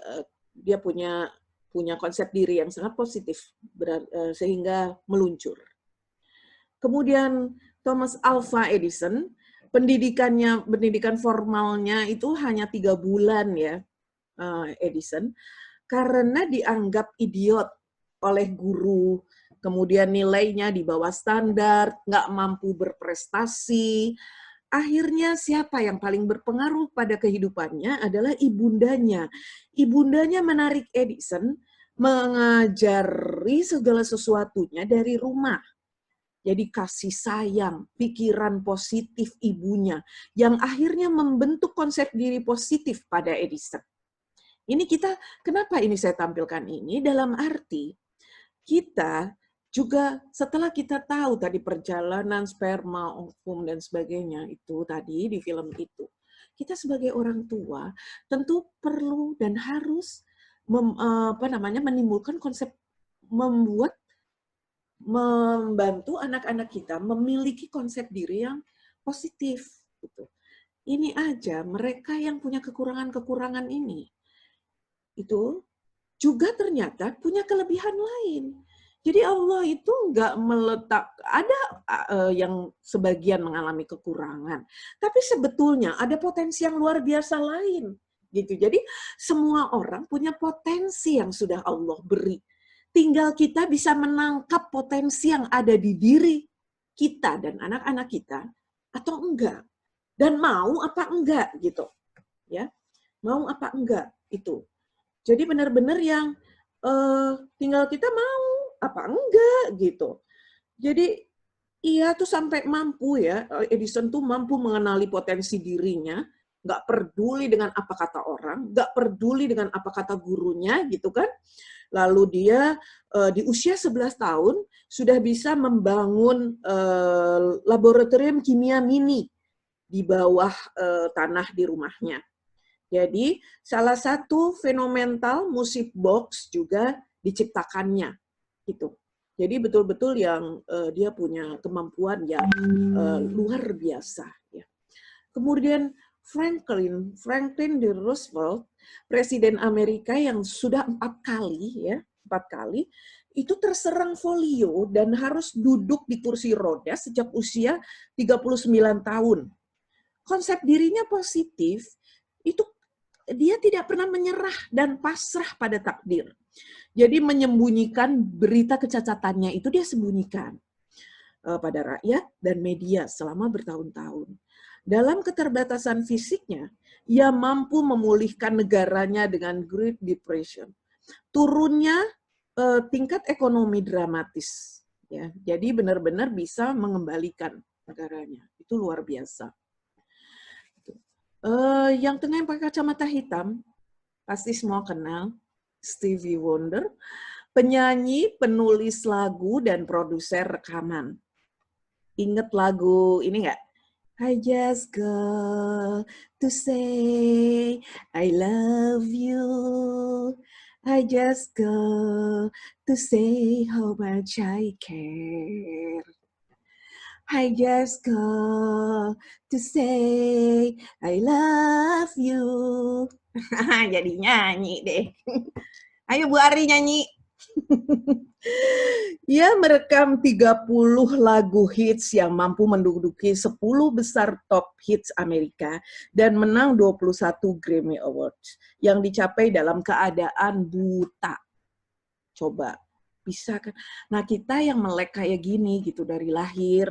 dia punya konsep diri yang sangat positif sehingga meluncur. Kemudian Thomas Alva Edison, pendidikan formalnya itu hanya 3 bulan ya, Edison, karena dianggap idiot oleh guru, kemudian nilainya di bawah standar, nggak mampu berprestasi. Akhirnya siapa yang paling berpengaruh pada kehidupannya adalah ibundanya. Ibundanya menarik Edison mengajari segala sesuatunya dari rumah. Jadi kasih sayang, pikiran positif ibunya, yang akhirnya membentuk konsep diri positif pada Edison. Ini kita, kenapa ini saya tampilkan ini? Dalam arti, kita juga setelah kita tahu tadi perjalanan sperma, ovum, dan sebagainya, itu tadi di film itu, kita sebagai orang tua tentu perlu dan harus menimbulkan konsep, membantu anak-anak kita memiliki konsep diri yang positif. Gitu. Ini aja mereka yang punya kekurangan-kekurangan ini, itu juga ternyata punya kelebihan lain. Jadi Allah itu nggak meletak, ada yang sebagian mengalami kekurangan, tapi sebetulnya ada potensi yang luar biasa lain. Gitu. Jadi semua orang punya potensi yang sudah Allah beri. Tinggal kita bisa menangkap potensi yang ada di diri kita dan anak-anak kita atau enggak. Dan mau apa enggak gitu. Ya. Mau apa enggak itu. Jadi benar-benar yang tinggal kita mau apa enggak gitu. Jadi iya tuh sampai mampu ya, Edison tuh mampu mengenali potensi dirinya, nggak peduli dengan apa kata orang, nggak peduli dengan apa kata gurunya gitu kan. Lalu dia di usia 11 tahun sudah bisa membangun laboratorium kimia mini di bawah tanah di rumahnya. Jadi salah satu fenomenal musik box juga diciptakannya gitu. Jadi betul-betul yang dia punya kemampuan yang luar biasa. Ya. Kemudian Franklin D. Roosevelt, Presiden Amerika yang sudah 4 kali, itu terserang polio dan harus duduk di kursi roda sejak usia 39 tahun. Konsep dirinya positif, itu dia tidak pernah menyerah dan pasrah pada takdir. Jadi menyembunyikan berita kecacatannya itu dia sembunyikan pada rakyat dan media selama bertahun-tahun. Dalam keterbatasan fisiknya, ia mampu memulihkan negaranya dengan Great Depression. turunnya tingkat ekonomi dramatis. Ya, jadi benar-benar bisa mengembalikan negaranya. Itu luar biasa. Yang tengah yang pakai kacamata hitam, pasti semua kenal, Stevie Wonder, penyanyi, penulis lagu, dan produser rekaman. Ingat lagu ini nggak? I just go to say I love you. I just go to say how much I care. I just go to say I love you. Jadi nyanyi deh. Ayo Bu Ari nyanyi. Ia merekam 30 lagu hits yang mampu menduduki 10 besar top hits Amerika dan menang 21 Grammy Awards yang dicapai dalam keadaan buta. Coba, bisa kan? Nah, kita yang melek kayak gini gitu dari lahir,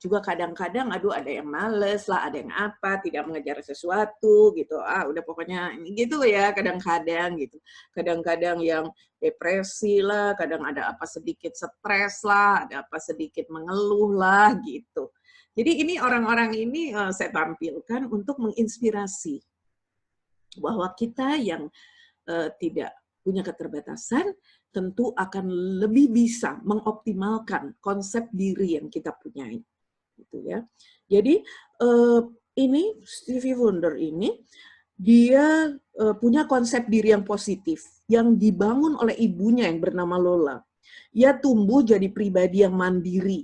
juga kadang-kadang aduh ada yang males lah, ada yang apa, tidak mengejar sesuatu gitu. Udah pokoknya gitu ya kadang-kadang gitu. Kadang-kadang yang depresi lah, kadang ada apa sedikit stres lah, ada apa sedikit mengeluh lah gitu. Jadi ini orang-orang ini saya tampilkan untuk menginspirasi bahwa kita yang tidak punya keterbatasan tentu akan lebih bisa mengoptimalkan konsep diri yang kita punyai. Gitu ya. Jadi ini Stevie Wonder ini dia punya konsep diri yang positif yang dibangun oleh ibunya yang bernama Lola. Ia tumbuh jadi pribadi yang mandiri.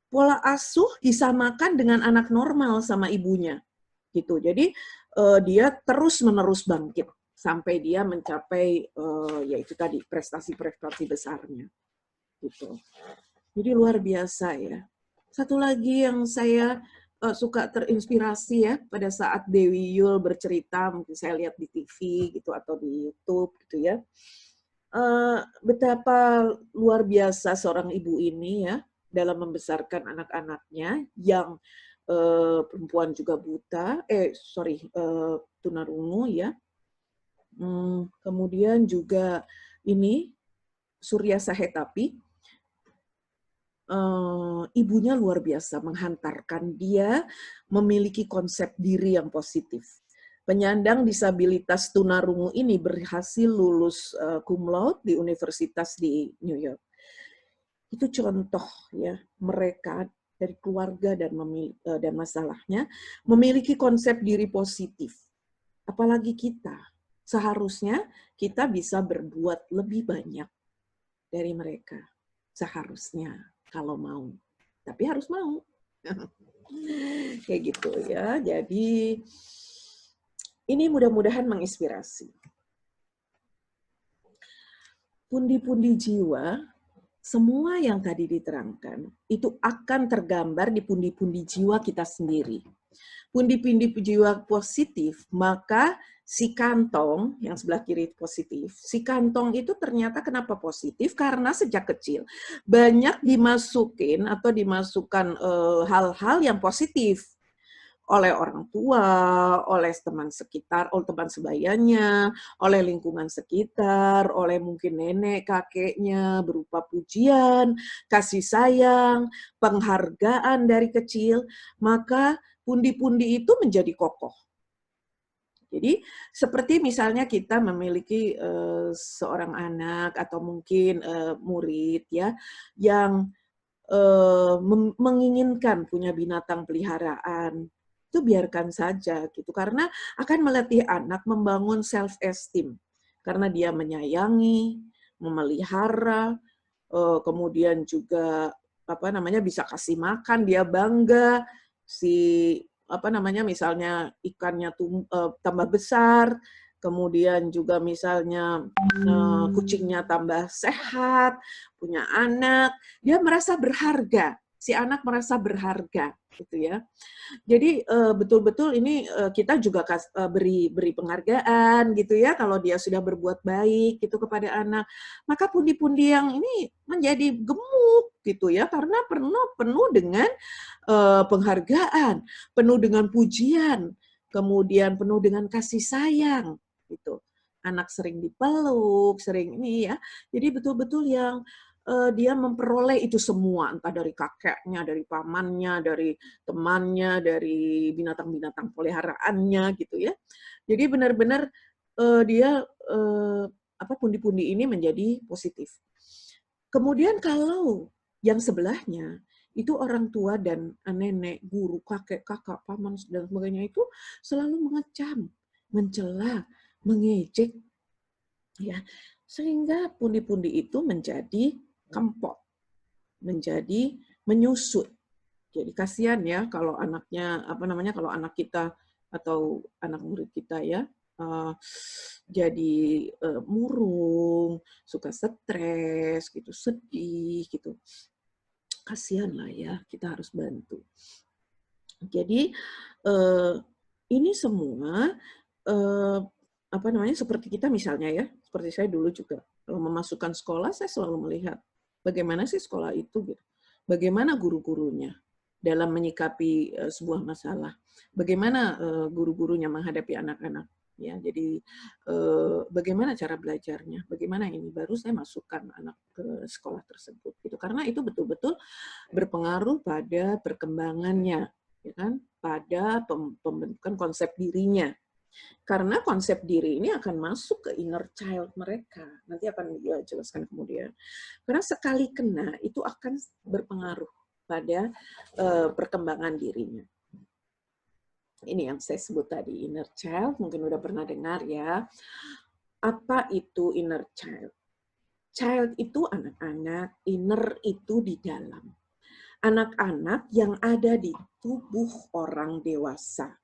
Pola asuh disamakan dengan anak normal sama ibunya. Gitu. Jadi dia terus-menerus bangkit sampai dia mencapai yaitu tadi prestasi-prestasi besarnya. Gitu. Jadi luar biasa ya. Satu lagi yang saya suka terinspirasi ya pada saat Dewi Yul bercerita, mungkin saya lihat di TV gitu atau di YouTube gitu ya. Betapa luar biasa seorang ibu ini ya dalam membesarkan anak-anaknya yang perempuan juga buta, tunarungu ya. Kemudian juga ini Surya Sahetapi. Ibunya luar biasa menghantarkan dia memiliki konsep diri yang positif. Penyandang disabilitas tunarungu ini berhasil lulus cum laude di universitas di New York. Itu contoh ya mereka dari keluarga dan masalahnya memiliki konsep diri positif. Apalagi kita, seharusnya kita bisa berbuat lebih banyak dari mereka. Seharusnya. Kalau mau, tapi harus mau. Kayak gitu ya. Jadi ini mudah-mudahan menginspirasi. Pundi-pundi jiwa, semua yang tadi diterangkan, itu akan tergambar di pundi-pundi jiwa kita sendiri. Pundi-pundi jiwa positif, maka si kantong, yang sebelah kiri positif, si kantong itu ternyata kenapa positif? Karena sejak kecil banyak dimasukin atau dimasukkan hal-hal yang positif oleh orang tua, oleh teman sekitar, oleh teman sebayanya, oleh lingkungan sekitar, oleh mungkin nenek, kakeknya, berupa pujian, kasih sayang, penghargaan dari kecil, maka pundi-pundi itu menjadi kokoh. Jadi seperti misalnya kita memiliki seorang anak atau mungkin murid ya yang menginginkan punya binatang peliharaan, itu biarkan saja gitu karena akan melatih anak membangun self esteem karena dia menyayangi, memelihara, kemudian juga bisa kasih makan, dia bangga misalnya ikannya tambah besar, kemudian juga misalnya kucingnya tambah sehat, punya anak, dia merasa berharga, si anak merasa berharga gitu ya. Jadi betul-betul ini kita juga beri penghargaan gitu ya kalau dia sudah berbuat baik gitu kepada anak. Maka pundi-pundi yang ini menjadi gemuk gitu ya karena penuh dengan penghargaan, penuh dengan pujian, kemudian penuh dengan kasih sayang gitu. anak sering dipeluk, sering ini ya. Jadi betul-betul yang dia memperoleh itu semua, entah dari kakeknya, dari pamannya, dari temannya, dari binatang-binatang peliharaannya gitu ya. Jadi benar-benar dia apa pundi-pundi ini menjadi positif. Kemudian kalau yang sebelahnya itu orang tua dan nenek, guru, kakek, kakak, paman dan sebagainya itu selalu mengecam, mencela, mengejek, ya, sehingga pundi-pundi itu menjadi kempot, menjadi menyusut. Jadi kasihan ya kalau anaknya apa namanya kalau anak kita atau anak murid kita ya jadi murung, suka stres gitu, sedih gitu. Kasihan lah ya, kita harus bantu. Jadi ini semua apa namanya seperti kita misalnya ya, seperti saya dulu juga kalau memasukkan sekolah saya selalu melihat bagaimana sih sekolah itu gitu. Bagaimana guru-gurunya dalam menyikapi sebuah masalah. Bagaimana guru-gurunya menghadapi anak-anak ya. Jadi bagaimana cara belajarnya, bagaimana ini baru saya masukkan anak ke sekolah tersebut gitu. Karena itu betul-betul berpengaruh pada perkembangannya ya kan, pada pembentukan konsep dirinya. Karena konsep diri ini akan masuk ke inner child mereka. Nanti akan dia jelaskan kemudian. Karena sekali kena, itu akan berpengaruh pada perkembangan dirinya. Ini yang saya sebut tadi, inner child. Mungkin udah pernah dengar ya. Apa itu inner child? Child itu anak-anak, inner itu di dalam. Anak-anak yang ada di tubuh orang dewasa.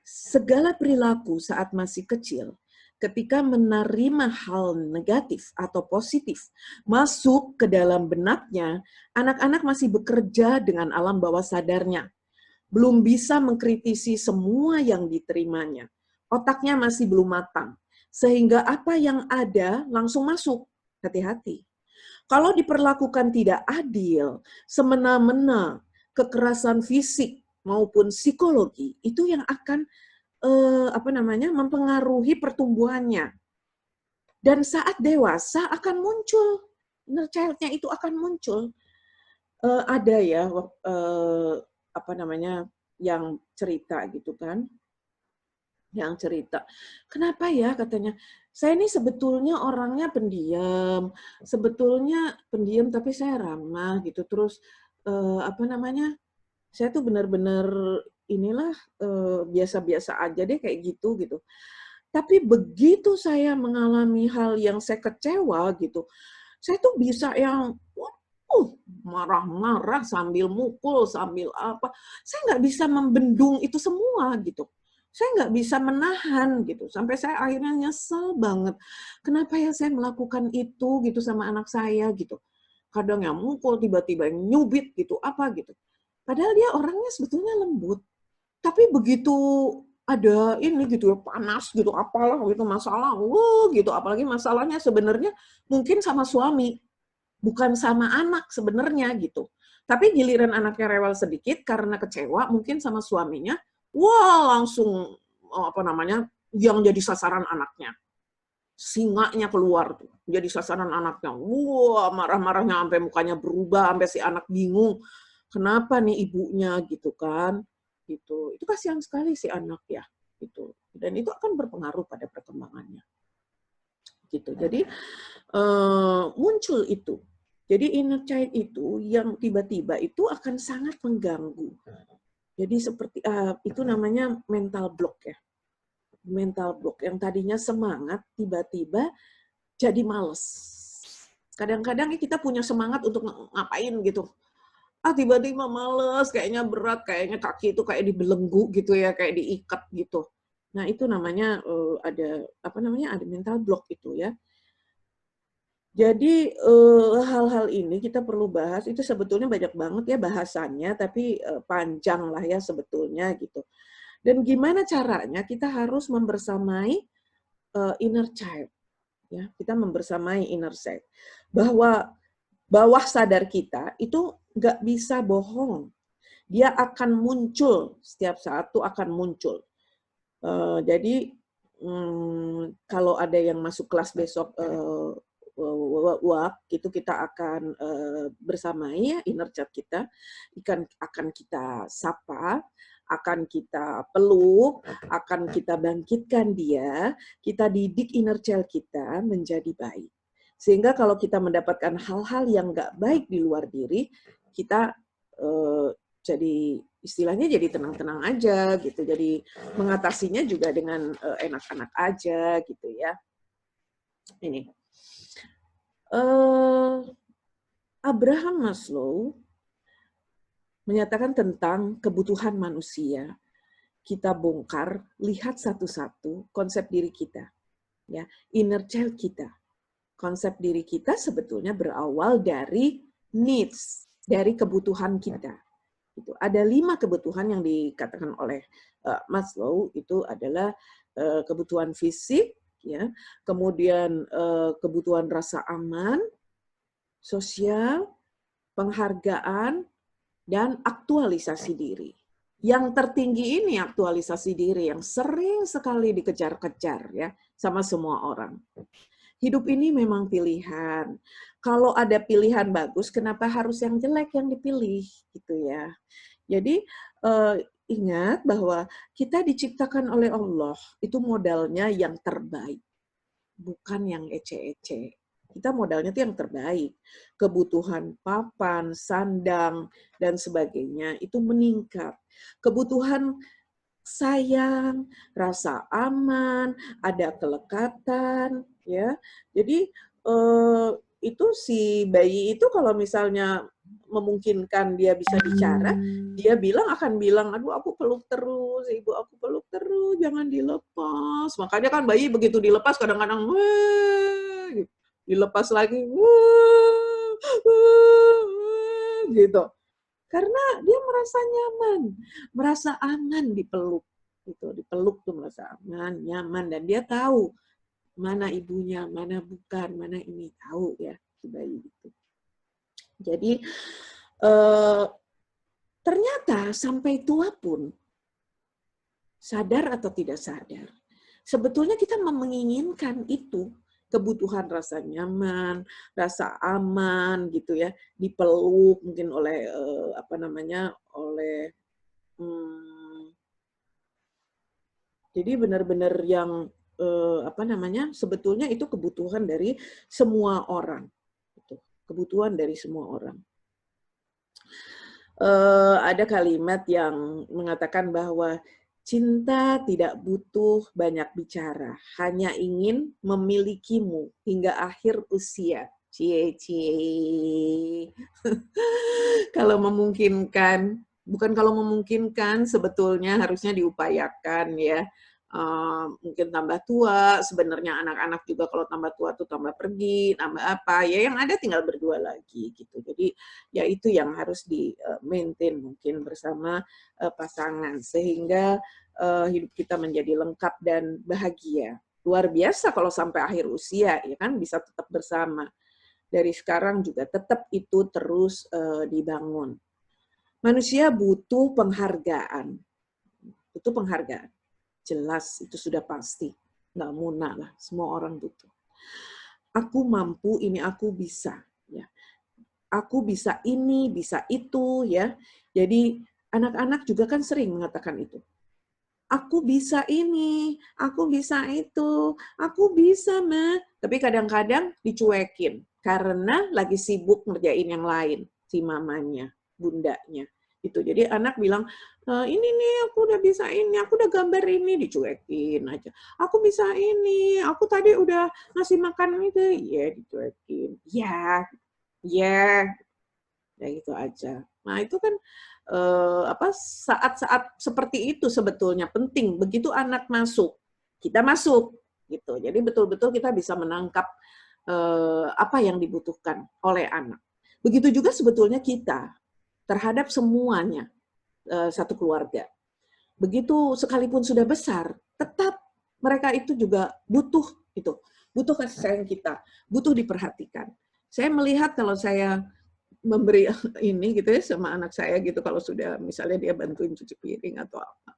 Segala perilaku saat masih kecil, ketika menerima hal negatif atau positif masuk ke dalam benaknya, anak-anak masih bekerja dengan alam bawah sadarnya. Belum bisa mengkritisi semua yang diterimanya. Otaknya masih belum matang. Sehingga apa yang ada langsung masuk. Hati-hati. Kalau diperlakukan tidak adil, semena-mena, kekerasan fisik maupun psikologi itu yang akan apa namanya mempengaruhi pertumbuhannya. Dan saat dewasa akan muncul inner child-nya itu akan muncul. Ada ya apa namanya yang cerita gitu kan, yang cerita. Kenapa ya katanya, saya ini sebetulnya orangnya pendiam, sebetulnya pendiam tapi saya ramah gitu. Terus apa namanya, saya tuh benar-benar inilah biasa-biasa aja deh kayak gitu gitu. Tapi begitu saya mengalami hal yang saya kecewa gitu, saya tuh bisa yang marah-marah sambil mukul, sambil apa. Saya nggak bisa membendung itu semua gitu. Saya nggak bisa menahan gitu. Sampai saya akhirnya nyesel banget. Kenapa ya saya melakukan itu gitu sama anak saya gitu. Kadang yang mukul, tiba-tiba yang nyubit gitu, apa gitu. Padahal dia orangnya sebetulnya lembut. Tapi begitu ada ini gitu ya, panas gitu, apalah gitu masalah, gitu. Apalagi masalahnya sebenarnya mungkin sama suami, bukan sama anak sebenarnya gitu. Tapi giliran anaknya rewel sedikit karena kecewa mungkin sama suaminya, wah langsung apa namanya yang jadi sasaran anaknya. Singanya keluar tuh, jadi sasaran anaknya. Wah, marah-marahnya sampai mukanya berubah, sampai si anak bingung. Kenapa nih ibunya gitu kan? Gitu. Itu kasihan sekali si anak ya, gitu. Dan itu akan berpengaruh pada perkembangannya. Gitu. Jadi muncul itu. Jadi inner child itu yang tiba-tiba itu akan sangat mengganggu. Jadi seperti itu namanya mental block ya. Mental block yang tadinya semangat tiba-tiba jadi males. Kadang-kadang kita punya semangat untuk ngapain gitu. Tiba-tiba males, kayaknya berat, kayaknya kaki itu kayak dibelenggu gitu ya, kayak diikat gitu. Nah, itu namanya ada apa namanya? Ada mental block itu ya. Jadi hal-hal ini kita perlu bahas, itu sebetulnya banyak banget ya bahasannya, tapi panjang lah ya sebetulnya gitu. Dan gimana caranya kita harus membersamai inner child. Ya, kita membersamai inner child. Bahwa bawah sadar kita itu nggak bisa bohong. Dia akan muncul, setiap saat tuh akan muncul. Jadi kalau ada yang masuk kelas besok gitu kita akan bersamai ya inner child kita, akan kita sapa, akan kita peluk, akan kita bangkitkan dia, kita didik inner child kita menjadi baik. Sehingga kalau kita mendapatkan hal-hal yang nggak baik di luar diri, kita jadi istilahnya jadi tenang-tenang aja gitu. Jadi mengatasinya juga dengan enak-enak aja gitu ya. Ini Abraham Maslow menyatakan tentang kebutuhan manusia. Kita bongkar, lihat satu-satu konsep diri kita, ya, inner child kita. Konsep diri kita sebetulnya berawal dari needs, dari kebutuhan kita. Itu ada 5 kebutuhan yang dikatakan oleh Maslow, itu adalah kebutuhan fisik, ya, kemudian kebutuhan rasa aman, sosial, penghargaan, dan aktualisasi diri. Yang tertinggi ini aktualisasi diri yang sering sekali dikejar-kejar ya sama semua orang. Hidup ini memang pilihan. Kalau ada pilihan bagus, kenapa harus yang jelek yang dipilih gitu ya. Jadi ingat bahwa kita diciptakan oleh Allah, itu modalnya yang terbaik, bukan yang ece-ece. Kita modalnya itu yang terbaik. Kebutuhan papan, sandang, dan sebagainya itu meningkat. Kebutuhan sayang, rasa aman, ada kelekatan, ya. Jadi itu si bayi itu kalau misalnya memungkinkan dia bisa bicara, dia akan bilang, aduh aku peluk terus, ibu aku peluk terus, jangan dilepas. Makanya kan bayi begitu dilepas kadang-kadang, gitu. Dilepas lagi, gitu. Karena dia merasa nyaman, merasa aman dipeluk. Gitu. Dipeluk tuh merasa aman, nyaman, dan dia tahu mana ibunya, mana bukan, mana ini, tahu ya si bayi itu. Jadi ternyata sampai tua pun, sadar atau tidak sadar, sebetulnya kita menginginkan itu, kebutuhan rasa nyaman, rasa aman gitu ya, dipeluk mungkin oleh oleh jadi benar-benar yang sebetulnya itu kebutuhan dari semua orang. Itu kebutuhan dari semua orang. Ada kalimat yang mengatakan bahwa cinta tidak butuh banyak bicara, hanya ingin memilikimu hingga akhir usia. Cie. Kalau memungkinkan, bukan kalau memungkinkan, sebetulnya harusnya diupayakan ya. Mungkin tambah tua, sebenarnya anak-anak juga kalau tambah tua tuh tambah pergi, tambah apa, ya yang ada tinggal berdua lagi gitu. Jadi ya itu yang harus di-maintain mungkin bersama pasangan, sehingga hidup kita menjadi lengkap dan bahagia. Luar biasa kalau sampai akhir usia, ya kan, bisa tetap bersama. Dari sekarang juga tetap itu terus dibangun. Manusia butuh penghargaan. Butuh penghargaan. Jelas, itu sudah pasti. Nggak muna lah, semua orang butuh. Aku mampu, ini aku bisa. Ya. Aku bisa ini, bisa itu. Ya. Jadi anak-anak juga kan sering mengatakan itu. Aku bisa ini, aku bisa itu, aku bisa, Ma. Tapi kadang-kadang dicuekin karena lagi sibuk ngerjain yang lain, si mamanya, bundanya. Gitu. Jadi anak bilang, ini nih, aku udah bisa ini, aku udah gambar ini, dicuekin aja. Aku bisa ini, aku tadi udah ngasih makan itu, ya dicuekin. Ya, ya gitu aja. Nah itu kan saat-saat seperti itu sebetulnya penting. Begitu anak masuk, kita masuk gitu. Jadi betul-betul kita bisa menangkap apa yang dibutuhkan oleh anak. Begitu juga sebetulnya kita terhadap semuanya satu keluarga. Begitu sekalipun sudah besar, tetap mereka itu juga butuh itu, butuh kasih sayang kita, butuh diperhatikan. Saya melihat kalau saya memberi ini gitu ya sama anak saya gitu, kalau sudah misalnya dia bantuin cuci piring atau apa,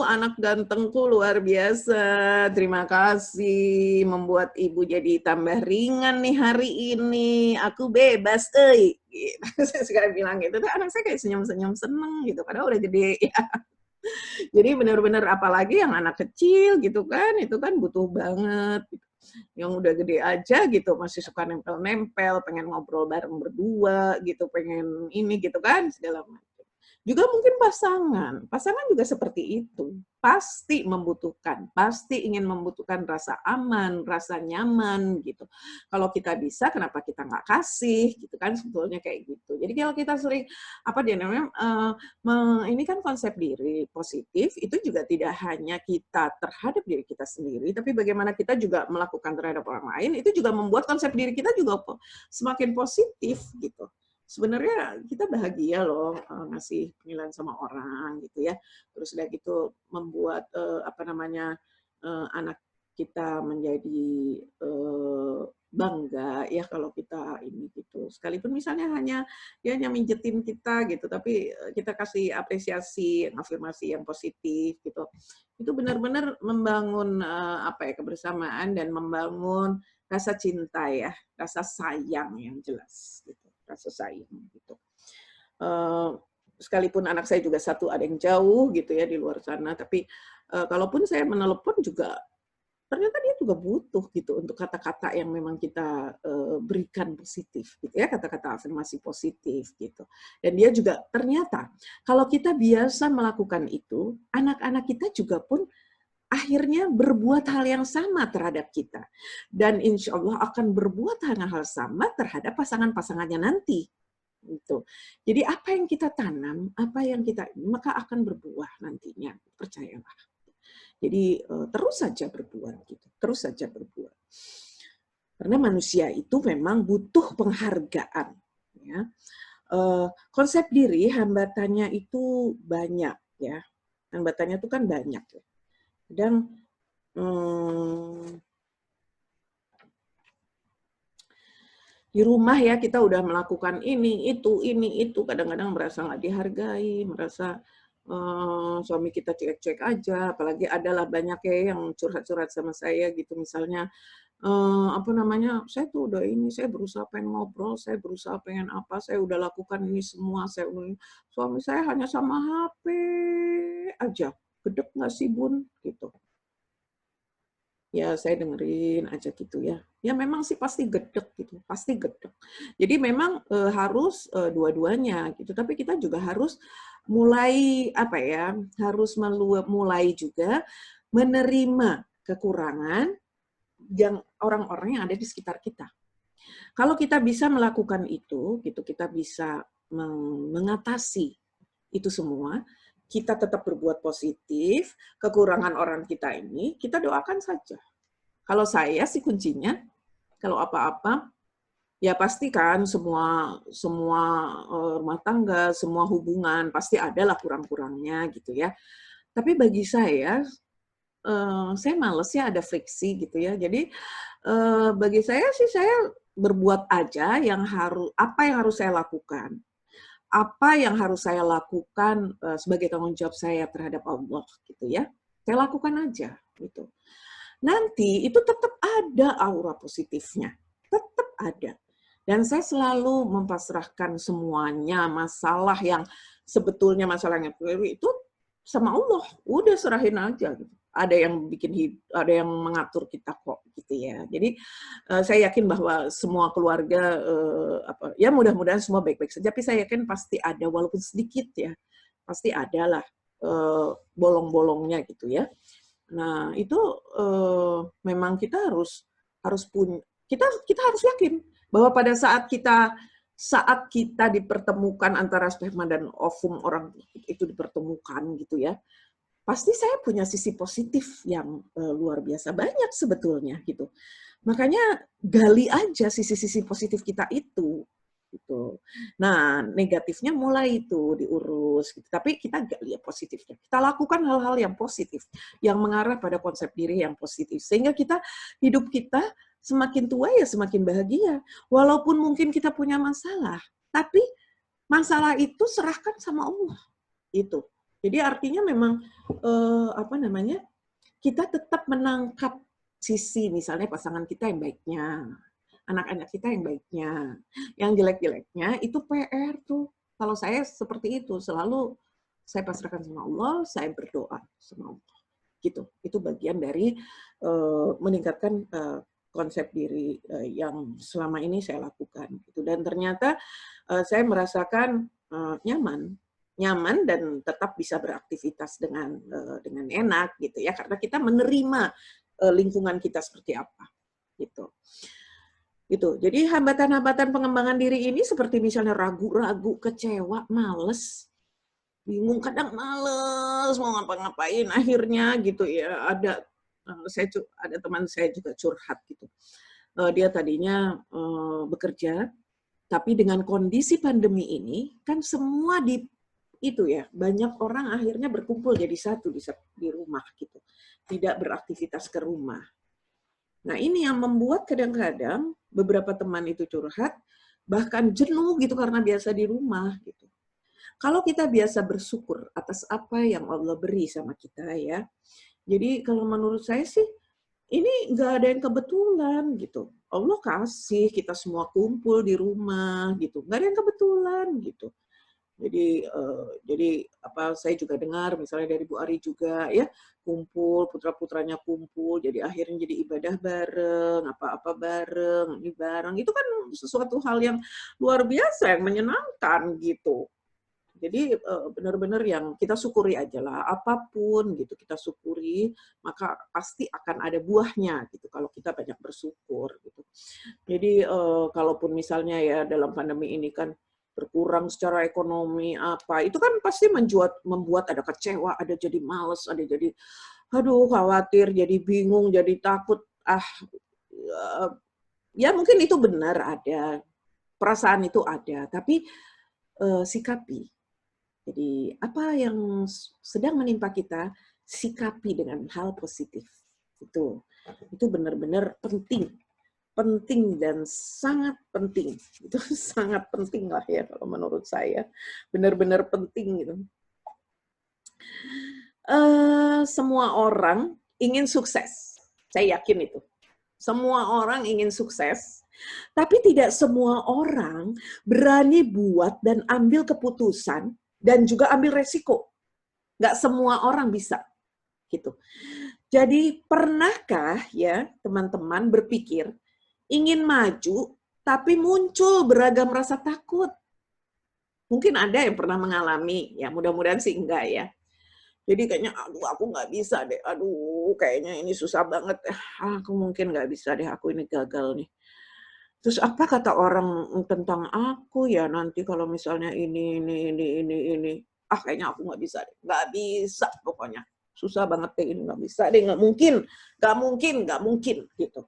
Anak gantengku luar biasa. Terima kasih membuat ibu jadi tambah ringan nih hari ini. Aku bebas, euy. Gitu. Saya suka bilang gitu. Tuh anak saya kayak senyum-senyum seneng gitu. Padahal udah gede ya. Jadi benar-benar apalagi yang anak kecil gitu kan, itu kan butuh banget. Gitu. Yang udah gede aja gitu masih suka nempel-nempel, pengen ngobrol bareng berdua gitu, pengen ini gitu kan segala macam. Juga mungkin pasangan juga seperti itu. Pasti membutuhkan, pasti ingin membutuhkan rasa aman, rasa nyaman gitu. Kalau kita bisa, kenapa kita nggak kasih gitu kan sebetulnya kayak gitu. Jadi kalau kita sering apa dia namanya ini kan konsep diri positif itu juga tidak hanya kita terhadap diri kita sendiri, tapi bagaimana kita juga melakukan terhadap orang lain itu juga membuat konsep diri kita juga semakin positif gitu. Sebenarnya kita bahagia loh ngasih penilaian sama orang gitu ya. Terus udah gitu membuat apa namanya anak kita menjadi bangga ya kalau kita ini gitu. Sekalipun misalnya dia hanya minjetin kita gitu, tapi kita kasih apresiasi, afirmasi yang positif gitu. Itu benar-benar membangun apa ya kebersamaan dan membangun rasa cinta ya, rasa sayang yang jelas gitu. Rasa sayang gitu. Sekalipun anak saya juga satu ada yang jauh gitu ya di luar sana, tapi kalaupun saya menelepon juga ternyata dia juga butuh gitu untuk kata-kata yang memang kita berikan positif gitu ya, kata-kata afirmasi positif gitu. Dan dia juga ternyata kalau kita biasa melakukan itu, anak-anak kita juga pun akhirnya berbuat hal yang sama terhadap kita. Dan insya Allah akan berbuat hal sama terhadap pasangan-pasangannya nanti. Gitu. Jadi apa yang kita tanam, apa yang kita maka akan berbuah nantinya, percayalah. Jadi terus saja berbuat gitu, terus saja berbuat. Karena manusia itu memang butuh penghargaan. Ya. Konsep diri hambatannya itu banyak ya, hambatannya itu kan banyak ya. Dan di rumah ya kita udah melakukan ini itu kadang-kadang merasa nggak dihargai, merasa suami kita cuek-cuek aja, apalagi adalah banyak ya yang curhat-curhat sama saya gitu misalnya apa namanya saya tuh udah ini saya berusaha pengen ngobrol, saya berusaha pengen apa, saya udah lakukan ini semua, suami saya hanya sama HP aja, gedek nggak sih bun gitu. Ya saya dengerin aja gitu ya. Ya memang sih pasti gedek gitu, pasti gedek. Jadi memang harus dua-duanya gitu. Tapi kita juga harus mulai apa ya? Harus mulai juga menerima kekurangan yang orang-orang yang ada di sekitar kita. Kalau kita bisa melakukan itu, gitu kita bisa mengatasi itu semua, kita tetap berbuat positif, kekurangan orang kita ini, kita doakan saja. Kalau saya sih kuncinya, kalau apa-apa, ya pasti kan semua rumah tangga, semua hubungan, pasti adalah kurang-kurangnya gitu ya. Tapi bagi saya males ya ada friksi gitu ya. Jadi bagi saya sih saya berbuat aja apa yang harus saya lakukan. Apa yang harus saya lakukan sebagai tanggung jawab saya terhadap Allah gitu ya. Saya lakukan aja gitu. Nanti itu tetap ada aura positifnya. Tetap ada. Dan saya selalu mempasrahkan semuanya masalah yang sebetulnya masalahnya itu sama Allah. Udah serahin aja gitu. Ada yang mengatur kita kok gitu ya. Jadi saya yakin bahwa semua keluarga ya mudah-mudahan semua baik-baik saja. Tapi saya yakin pasti ada walaupun sedikit ya. Pasti ada lah bolong-bolongnya gitu ya. Nah, itu memang kita harus punya kita harus yakin bahwa pada saat kita dipertemukan antara sperma dan ovum orang itu dipertemukan gitu ya. Pasti saya punya sisi positif yang luar biasa banyak sebetulnya gitu. Makanya gali aja sisi-sisi positif kita itu gitu. Nah, negatifnya mulai itu diurus gitu. Tapi kita gak lihat positifnya. Kita lakukan hal-hal yang positif yang mengarah pada konsep diri yang positif sehingga hidup kita semakin tua ya semakin bahagia. Walaupun mungkin kita punya masalah, tapi masalah itu serahkan sama Allah. Itu. Jadi artinya memang apa namanya, kita tetap menangkap sisi misalnya pasangan kita yang baiknya, anak-anak kita yang baiknya, yang jelek-jeleknya itu PR tuh. Kalau saya seperti itu, selalu saya pasrahkan sama Allah, saya berdoa sama Allah. Gitu. Itu bagian dari meningkatkan konsep diri yang selama ini saya lakukan. Gitu. Dan ternyata saya merasakan nyaman dan tetap bisa beraktivitas dengan enak gitu ya, karena kita menerima lingkungan kita seperti apa gitu. Gitu. Jadi hambatan-hambatan pengembangan diri ini seperti misalnya ragu-ragu, kecewa, males, bingung, kadang males mau ngapa-ngapain akhirnya gitu ya. Ada teman saya juga curhat gitu. Dia tadinya bekerja, tapi dengan kondisi pandemi ini kan semua itu ya, banyak orang akhirnya berkumpul jadi satu di rumah gitu. Tidak beraktivitas ke rumah. Nah, ini yang membuat kadang-kadang beberapa teman itu curhat, bahkan jenuh gitu karena biasa di rumah gitu. Kalau kita biasa bersyukur atas apa yang Allah beri sama kita ya. Jadi kalau menurut saya sih, ini nggak ada yang kebetulan gitu. Allah kasih kita semua kumpul di rumah gitu. Nggak ada yang kebetulan gitu. Jadi apa saya juga dengar misalnya dari Bu Ari juga ya, kumpul putra-putranya kumpul, jadi akhirnya jadi ibadah bareng, apa-apa bareng, ini bareng. Itu kan sesuatu hal yang luar biasa yang menyenangkan gitu. Jadi benar-benar yang kita syukuri aja lah, apapun gitu kita syukuri, maka pasti akan ada buahnya gitu kalau kita banyak bersyukur gitu. Jadi kalaupun misalnya ya dalam pandemi ini kan berkurang secara ekonomi apa, itu kan pasti membuat ada kecewa, ada jadi males, ada jadi aduh khawatir, jadi bingung, jadi takut. Ya mungkin itu benar ada, perasaan itu ada, tapi sikapi. Jadi apa yang sedang menimpa kita, sikapi dengan hal positif. Itu benar-benar penting dan sangat penting. Itu sangat penting lah ya kalau menurut saya. Benar-benar penting gitu. Semua orang ingin sukses. Saya yakin itu. Semua orang ingin sukses, tapi tidak semua orang berani buat dan ambil keputusan dan juga ambil resiko. Nggak semua orang bisa. Gitu. Jadi pernahkah ya teman-teman berpikir ingin maju tapi muncul beragam rasa takut? Mungkin ada yang pernah mengalami, ya mudah-mudahan sih enggak ya. Jadi kayaknya, aduh aku nggak bisa deh, aduh kayaknya ini susah banget, aku mungkin nggak bisa deh, aku ini gagal nih. Terus apa kata orang tentang aku ya nanti kalau misalnya ini. Kayaknya aku nggak bisa deh, nggak bisa pokoknya. Susah banget deh ini, nggak bisa deh, nggak mungkin gitu.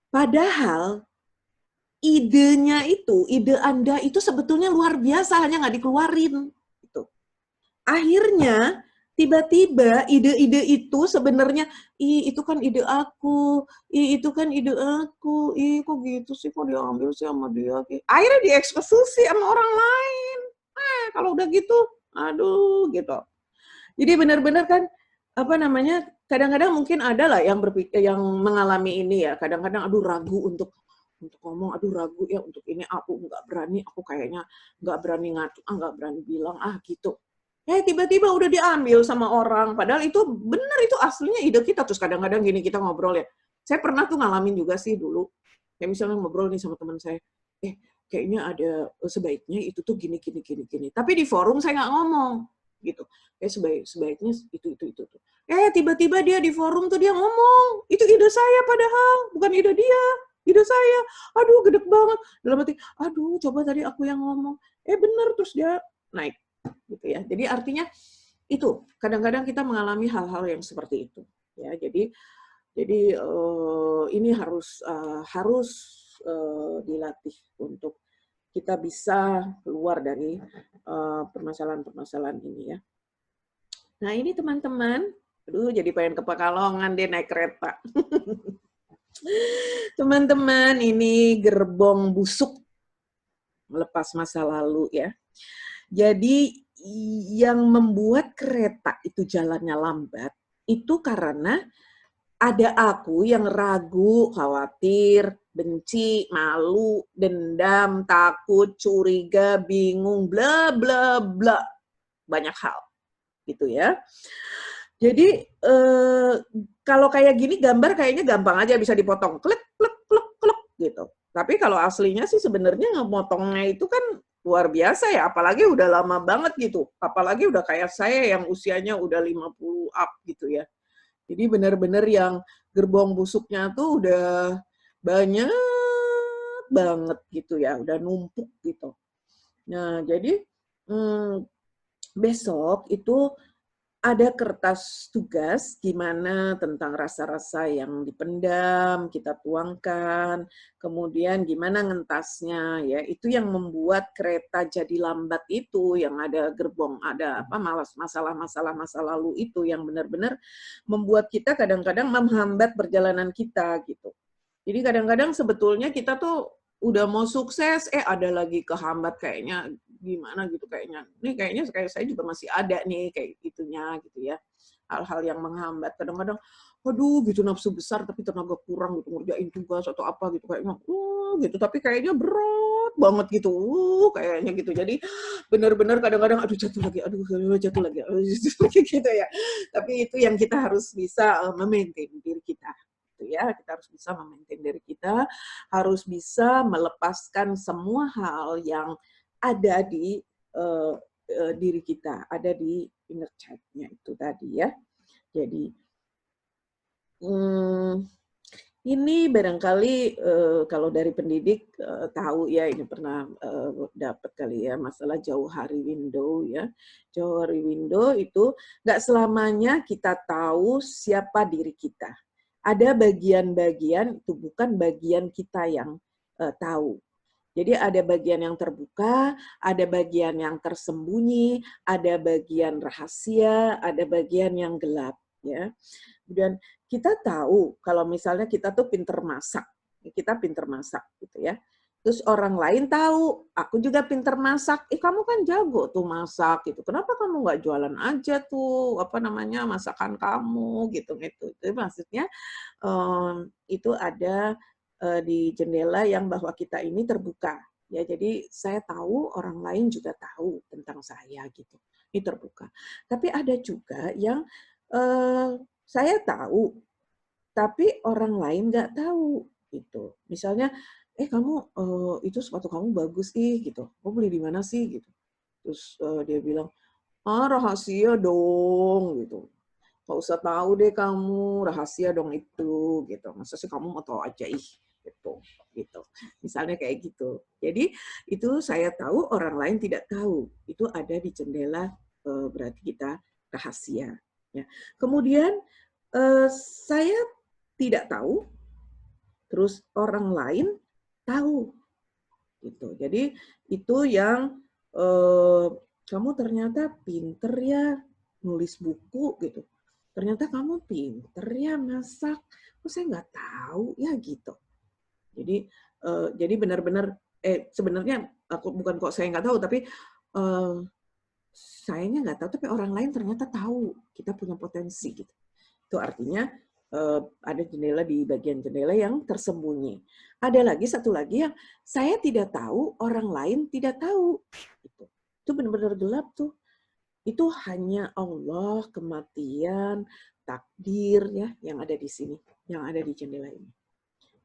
Padahal ide Anda itu sebetulnya luar biasa, hanya nggak dikeluarin. Gitu. Akhirnya tiba-tiba ide-ide itu sebenarnya, itu kan ide aku, itu kan ide aku, kok gitu sih, kok diambil sih sama dia. Akhirnya dieksekusi sama orang lain. Kalau udah gitu, aduh gitu. Jadi benar-benar kan, apa namanya, kadang-kadang mungkin ada lah yang mengalami ini ya, kadang-kadang aduh ragu untuk ngomong, aduh ragu ya untuk ini, aku nggak berani, aku kayaknya nggak berani ngacu, nggak berani bilang, gitu. Tiba-tiba udah diambil sama orang, padahal itu benar, itu aslinya ide kita. Terus kadang-kadang gini kita ngobrol ya, saya pernah tuh ngalamin juga sih dulu, kayak misalnya ngobrol nih sama teman saya, kayaknya ada sebaiknya itu tuh gini. Tapi di forum saya nggak ngomong, gitu. Sebaiknya itu. Tiba-tiba dia di forum tuh dia ngomong, itu ide saya padahal, bukan ide dia, ide saya. Aduh, gedek banget. Dalam hati, aduh, coba tadi aku yang ngomong. Bener, terus dia naik. Gitu ya. Jadi artinya itu kadang-kadang kita mengalami hal-hal yang seperti itu ya. Jadi ini harus dilatih untuk kita bisa keluar dari permasalahan-permasalahan ini ya. Nah ini teman-teman, aduh jadi pengen ke Pekalongan deh naik kereta. Teman-teman, ini gerbong busuk melepas masa lalu ya. Jadi yang membuat kereta itu jalannya lambat, itu karena ada aku yang ragu, khawatir, benci, malu, dendam, takut, curiga, bingung, bla bla bla. Banyak hal, gitu ya. Jadi, kalau kayak gini gambar kayaknya gampang aja bisa dipotong, klek klek klek klek, gitu. Tapi kalau aslinya sih sebenarnya ngemotongnya itu kan luar biasa ya, apalagi udah lama banget gitu. Apalagi udah kayak saya yang usianya udah 50 up gitu ya. Jadi benar-benar yang gerbong busuknya tuh udah banyak banget gitu ya, udah numpuk gitu. Nah, jadi besok itu ada kertas tugas gimana tentang rasa-rasa yang dipendam, kita tuangkan, kemudian gimana ngentasnya ya. Itu yang membuat kereta jadi lambat itu, yang ada gerbong, ada apa masalah-masalah masa lalu itu yang benar-benar membuat kita kadang-kadang menghambat perjalanan kita gitu. Jadi kadang-kadang sebetulnya kita tuh udah mau sukses, ada lagi kehambat kayaknya gimana gitu kayaknya. Ini kayaknya kayak saya juga masih ada nih kayak gitunya gitu ya. Hal-hal yang menghambat. Kadang-kadang, aduh gitu nafsu besar tapi tenaga kurang gitu ngerjain tugas atau apa gitu kayaknya, gitu tapi kayaknya berat banget gitu, kayaknya gitu. Jadi benar-benar kadang-kadang aduh jatuh lagi, aduh jatuh lagi, gitu ya. Tapi itu yang kita harus bisa memaintain diri kita gitu ya. Kita harus bisa memaintain diri kita, harus bisa melepaskan semua hal yang ada di diri kita, ada di inner child-nya itu tadi ya. Jadi ini barangkali kalau dari pendidik tahu ya, ini pernah dapat kali ya masalah jauh hari window ya. Jauh hari window itu nggak selamanya kita tahu siapa diri kita. Ada bagian-bagian itu bukan bagian kita yang tahu. Jadi ada bagian yang terbuka, ada bagian yang tersembunyi, ada bagian rahasia, ada bagian yang gelap ya. Kemudian kita tahu kalau misalnya kita tuh pinter masak, kita pinter masak gitu ya. Terus orang lain tahu, aku juga pinter masak. Kamu kan jago tuh masak gitu. Kenapa kamu nggak jualan aja tuh apa namanya masakan kamu gitu gitu. Itu maksudnya itu ada di jendela yang bahwa kita ini terbuka. Ya, jadi saya tahu orang lain juga tahu tentang saya gitu. Ini terbuka. Tapi ada juga yang saya tahu, tapi orang lain nggak tahu gitu. Misalnya, kamu itu sepatu kamu bagus gitu. Kamu beli di mana sih gitu. Terus dia bilang, rahasia dong gitu. Nggak usah tahu deh kamu, rahasia dong itu gitu. Masa sih kamu mau tahu aja gitu. Gitu. Misalnya kayak gitu. Jadi itu saya tahu orang lain tidak tahu. Itu ada di jendela berarti kita rahasia. Ya. Kemudian saya tidak tahu, terus orang lain tahu gitu. Jadi itu yang kamu ternyata pinter ya nulis buku gitu. Ternyata kamu pinter ya masak. Kok saya nggak tahu ya gitu. Jadi benar-benar sebenarnya aku bukan kok saya nggak tahu tapi sayanya nggak tahu tapi orang lain ternyata tahu kita punya potensi gitu. Itu artinya ada jendela di bagian jendela yang tersembunyi. Ada lagi satu lagi yang saya tidak tahu, orang lain tidak tahu. Gitu. Itu benar-benar gelap tuh. Itu hanya Allah, kematian, takdir ya yang ada di sini, yang ada di jendela ini.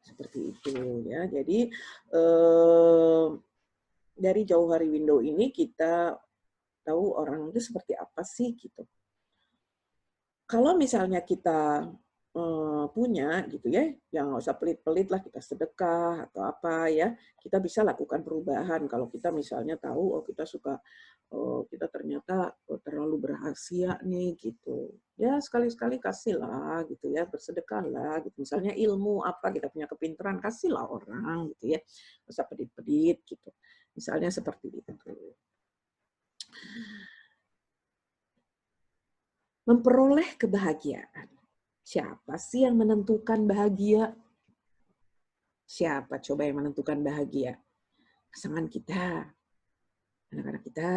Seperti itu ya. Jadi dari jauh hari window ini kita tahu orang itu seperti apa sih gitu. Kalau misalnya kita punya gitu ya, yang nggak usah pelit-pelit lah kita sedekah atau apa ya, kita bisa lakukan perubahan. Kalau kita misalnya tahu, kita suka, kita ternyata terlalu berhasil nih gitu. Ya sekali-sekali kasihlah gitu ya, bersedekahlah gitu. Misalnya ilmu apa, kita punya kepintaran, kasihlah orang gitu ya. Nggak usah pedit-pedit gitu. Misalnya seperti itu. Memperoleh kebahagiaan. Siapa sih yang menentukan bahagia? Siapa coba yang menentukan bahagia? Pasangan kita, anak-anak kita,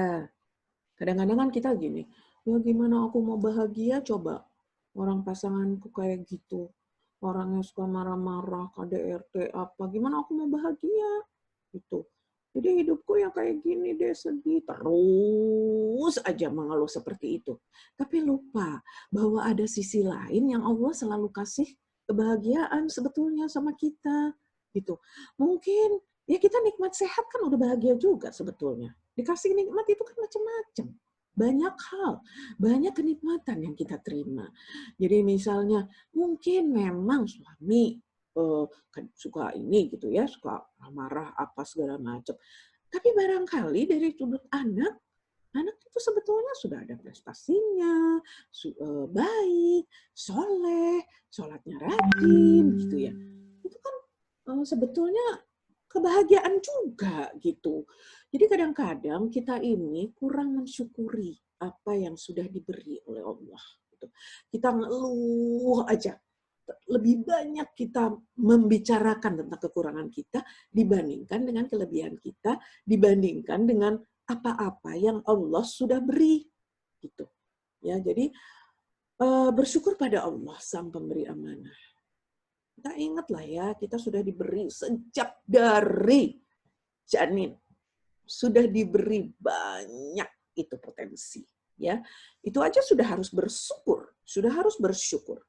Kadang-kadang kan kita gini, ya gimana aku mau bahagia coba, orang pasanganku kayak gitu, orangnya suka marah-marah, KDRT apa, gimana aku mau bahagia? Gitu. Jadi hidupku yang kayak gini deh, sedih, terus aja mengeluh seperti itu. Tapi lupa bahwa ada sisi lain yang Allah selalu kasih kebahagiaan sebetulnya sama kita. Gitu. Mungkin ya kita nikmat sehat kan udah bahagia juga sebetulnya. Dikasih nikmat itu kan macam-macam. Banyak hal, banyak kenikmatan yang kita terima. Jadi misalnya mungkin memang suami kan suka ini gitu ya, suka marah apa segala macam. Tapi barangkali dari sudut anak, anak itu sebetulnya sudah ada prestasinya, baik, soleh, sholatnya rajin gitu ya. Itu kan sebetulnya kebahagiaan juga gitu. Jadi kadang-kadang kita ini kurang mensyukuri apa yang sudah diberi oleh Allah. Gitu. Kita ngeluh aja. Lebih banyak kita membicarakan tentang kekurangan kita dibandingkan dengan kelebihan kita, dibandingkan dengan apa-apa yang Allah sudah beri. Gitu. Ya, jadi bersyukur pada Allah sang pemberi amanah. Kita ingatlah ya, kita sudah diberi sejak dari janin, sudah diberi banyak itu potensi. Ya, itu aja sudah harus bersyukur, sudah harus bersyukur.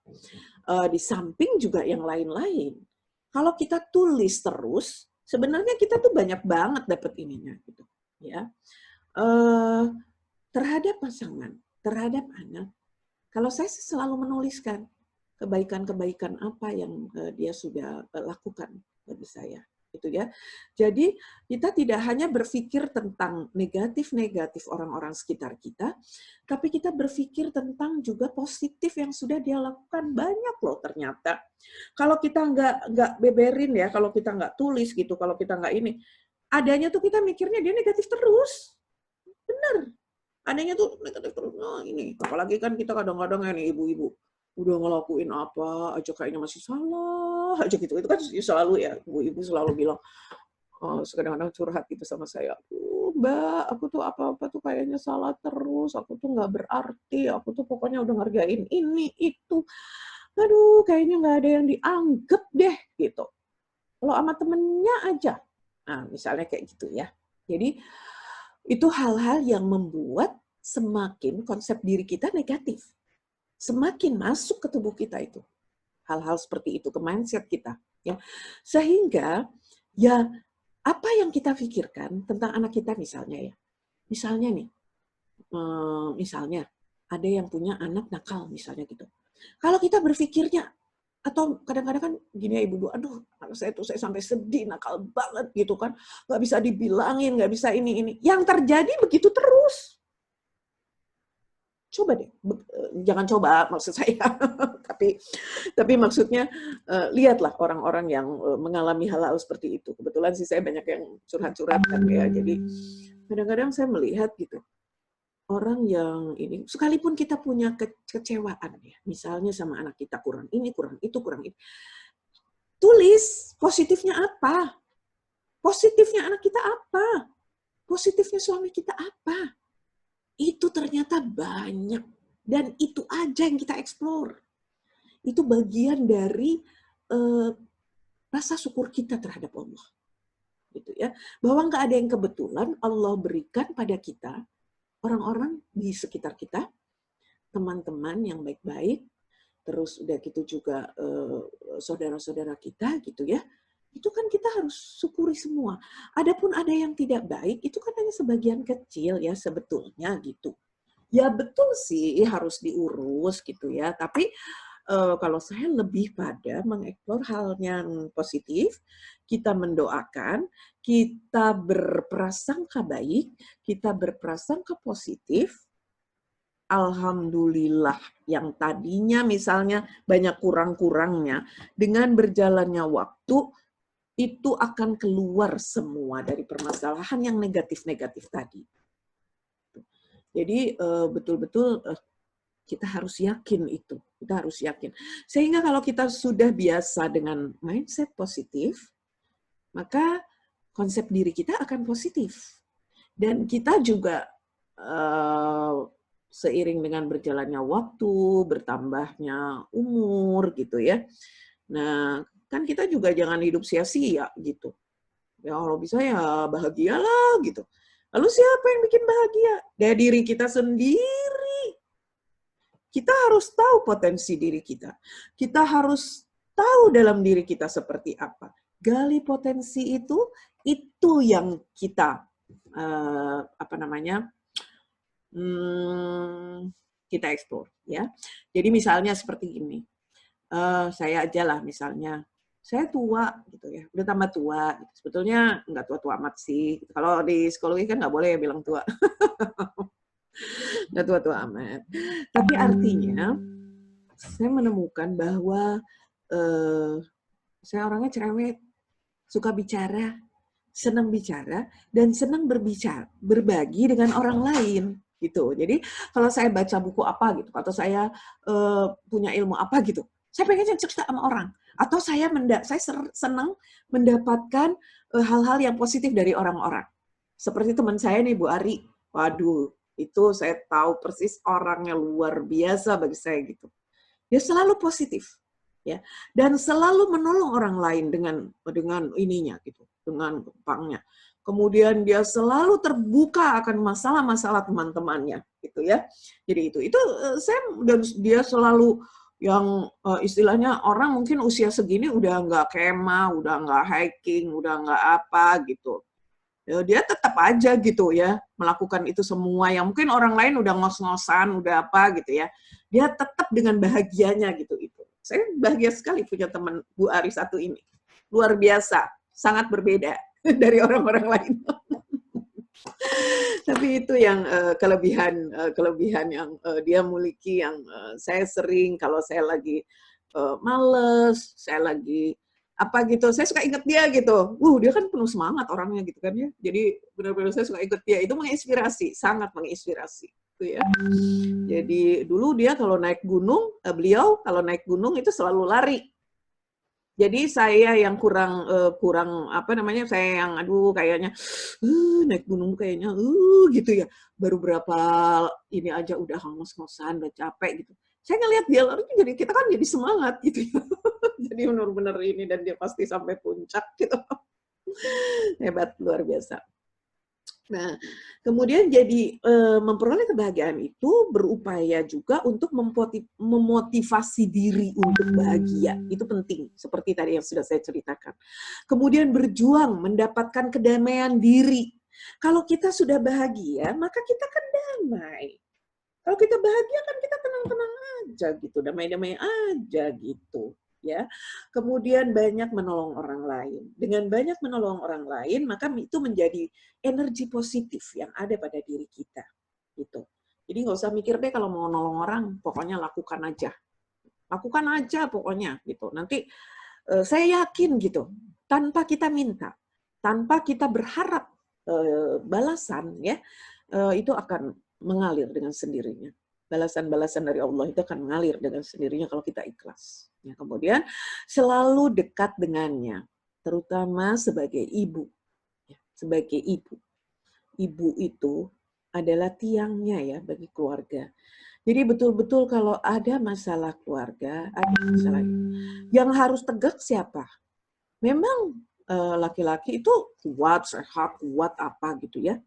Di samping juga yang lain-lain. Kalau kita tulis terus, sebenarnya kita tuh banyak banget dapat ininya, gitu. Ya, terhadap pasangan, terhadap anak. Kalau saya sih selalu menuliskan kebaikan-kebaikan apa yang dia sudah lakukan bagi saya, gitu ya. Jadi kita tidak hanya berpikir tentang negatif-negatif orang-orang sekitar kita, tapi kita berpikir tentang juga positif yang sudah dia lakukan. Banyak loh ternyata. Kalau kita nggak beberin ya, kalau kita nggak tulis gitu, kalau kita nggak ini, adanya tuh kita mikirnya dia negatif terus. Bener. Adanya tuh negatif terus. Nah ini, apalagi kan kita kadang-kadang ya nih ibu-ibu, udah ngelakuin apa aja kayaknya masih salah aja gitu. Itu kan selalu ya, ibu-ibu selalu bilang, kadang-kadang curhat gitu sama saya, Mbak, aku tuh apa-apa tuh kayaknya salah terus, aku tuh nggak berarti, aku tuh pokoknya udah ngerjain ini, itu. Aduh, kayaknya nggak ada yang dianggap deh, gitu. Kalau sama temennya aja. Nah, misalnya kayak gitu ya. Jadi, itu hal-hal yang membuat semakin konsep diri kita negatif. Semakin masuk ke tubuh kita itu. Hal-hal seperti itu, ke mindset kita. Ya. Sehingga, ya apa yang kita pikirkan tentang anak kita misalnya ya. Misalnya nih, misalnya ada yang punya anak nakal misalnya gitu. Kalau kita berpikirnya, atau kadang-kadang kan gini ya ibu-ibu, aduh anak saya tuh saya sampai sedih, nakal banget gitu kan, nggak bisa dibilangin, nggak bisa ini. Yang terjadi begitu terus. Coba deh, jangan coba maksud saya, tapi maksudnya lihatlah orang-orang yang mengalami hal-hal seperti itu. Kebetulan sih saya banyak yang curhat-curhat kan ya, jadi kadang-kadang saya melihat gitu, orang yang ini, sekalipun kita punya kekecewaan ya, misalnya sama anak kita kurang ini, kurang itu, tulis positifnya apa, positifnya anak kita apa, positifnya suami kita apa. Itu ternyata banyak. Dan itu aja yang kita explore. Itu bagian dari rasa syukur kita terhadap Allah. Gitu ya. Bahwa nggak ada yang kebetulan Allah berikan pada kita, orang-orang di sekitar kita, teman-teman yang baik-baik, terus udah gitu juga saudara-saudara kita gitu ya. Itu kan kita harus syukuri semua. Adapun ada yang tidak baik, itu kan hanya sebagian kecil ya sebetulnya gitu. Ya betul sih harus diurus gitu ya, tapi kalau saya lebih pada mengeksplor hal yang positif, kita mendoakan, kita berprasangka baik, kita berprasangka positif, alhamdulillah yang tadinya misalnya banyak kurang-kurangnya, dengan berjalannya waktu, itu akan keluar semua dari permasalahan yang negatif-negatif tadi. Jadi betul-betul kita harus yakin itu. Kita harus yakin. Sehingga kalau kita sudah biasa dengan mindset positif, maka konsep diri kita akan positif. Dan kita juga seiring dengan berjalannya waktu, bertambahnya umur gitu ya. Nah, kan kita juga jangan hidup sia-sia gitu. Ya kalau bisa ya bahagialah gitu. Lalu siapa yang bikin bahagia? Dari diri kita sendiri. Kita harus tahu potensi diri kita. Kita harus tahu dalam diri kita seperti apa. Gali potensi itu yang kita apa namanya? Kita eksplor ya. Jadi misalnya seperti ini. Saya aja lah misalnya, saya tua gitu ya, udah tambah tua. Sebetulnya nggak tua-tua amat sih. Kalau di psikologi kan nggak boleh ya bilang tua. Nggak tua-tua amat. Tapi artinya, saya menemukan bahwa saya orangnya cerewet, suka bicara, senang bicara, dan senang berbagi dengan orang lain. Gitu. Jadi kalau saya baca buku apa gitu, atau saya punya ilmu apa gitu, saya pengen cerita sama orang. Atau saya senang mendapatkan hal-hal yang positif dari orang-orang. Seperti teman saya nih, Bu Ari. Waduh, itu saya tahu persis orangnya luar biasa bagi saya gitu. Dia selalu positif, ya, dan selalu menolong orang lain dengan ininya gitu, dengan gampangnya. Kemudian dia selalu terbuka akan masalah-masalah teman-temannya, gitu ya. Jadi itu saya dan dia selalu yang istilahnya orang mungkin usia segini udah nggak kemah, udah nggak hiking, udah nggak apa gitu. Dia tetap aja gitu ya melakukan itu semua yang mungkin orang lain udah ngos-ngosan, udah apa gitu ya. Dia tetap dengan bahagianya gitu itu. Saya bahagia sekali punya teman Bu Ari satu ini. Luar biasa, sangat berbeda dari orang-orang lain. Tapi itu yang kelebihan yang dia miliki yang saya sering kalau saya lagi males, saya lagi apa gitu, saya suka inget dia gitu. Dia kan penuh semangat orangnya gitu kan ya. Jadi benar-benar saya suka inget dia. Itu menginspirasi, sangat menginspirasi. Gitu ya. Jadi dulu dia kalau naik gunung, beliau kalau naik gunung itu selalu lari. Jadi saya yang kurang apa namanya, saya yang aduh kayaknya naik gunung kayaknya gitu ya. Baru berapa ini aja udah ngos-ngosan, udah capek gitu. Saya ngelihat dia lari jadi kita kan jadi semangat gitu ya. Jadi benar-benar ini dan dia pasti sampai puncak gitu. Hebat luar biasa. Nah, kemudian jadi memperoleh kebahagiaan itu berupaya juga untuk memotivasi diri untuk bahagia. Itu penting, seperti tadi yang sudah saya ceritakan. Kemudian berjuang mendapatkan kedamaian diri. Kalau kita sudah bahagia, maka kita kan damai. Kalau kita bahagia kan kita tenang-tenang aja gitu, damai-damai aja gitu. Ya, kemudian banyak menolong orang lain. Dengan banyak menolong orang lain, maka itu menjadi energi positif yang ada pada diri kita. Gitu. Jadi nggak usah mikir deh kalau mau nolong orang, pokoknya lakukan aja. Lakukan aja pokoknya gitu. Nanti saya yakin gitu, tanpa kita minta, tanpa kita berharap balasan ya, itu akan mengalir dengan sendirinya. Balasan-balasan dari Allah itu akan mengalir dengan sendirinya kalau kita ikhlas. Ya, kemudian selalu dekat dengannya, terutama sebagai ibu. Ya, sebagai ibu. Ibu itu adalah tiangnya ya bagi keluarga. Jadi betul-betul kalau ada masalah keluarga, ada masalah yang harus tegak siapa? Memang laki-laki itu kuat, sehat, kuat apa gitu ya.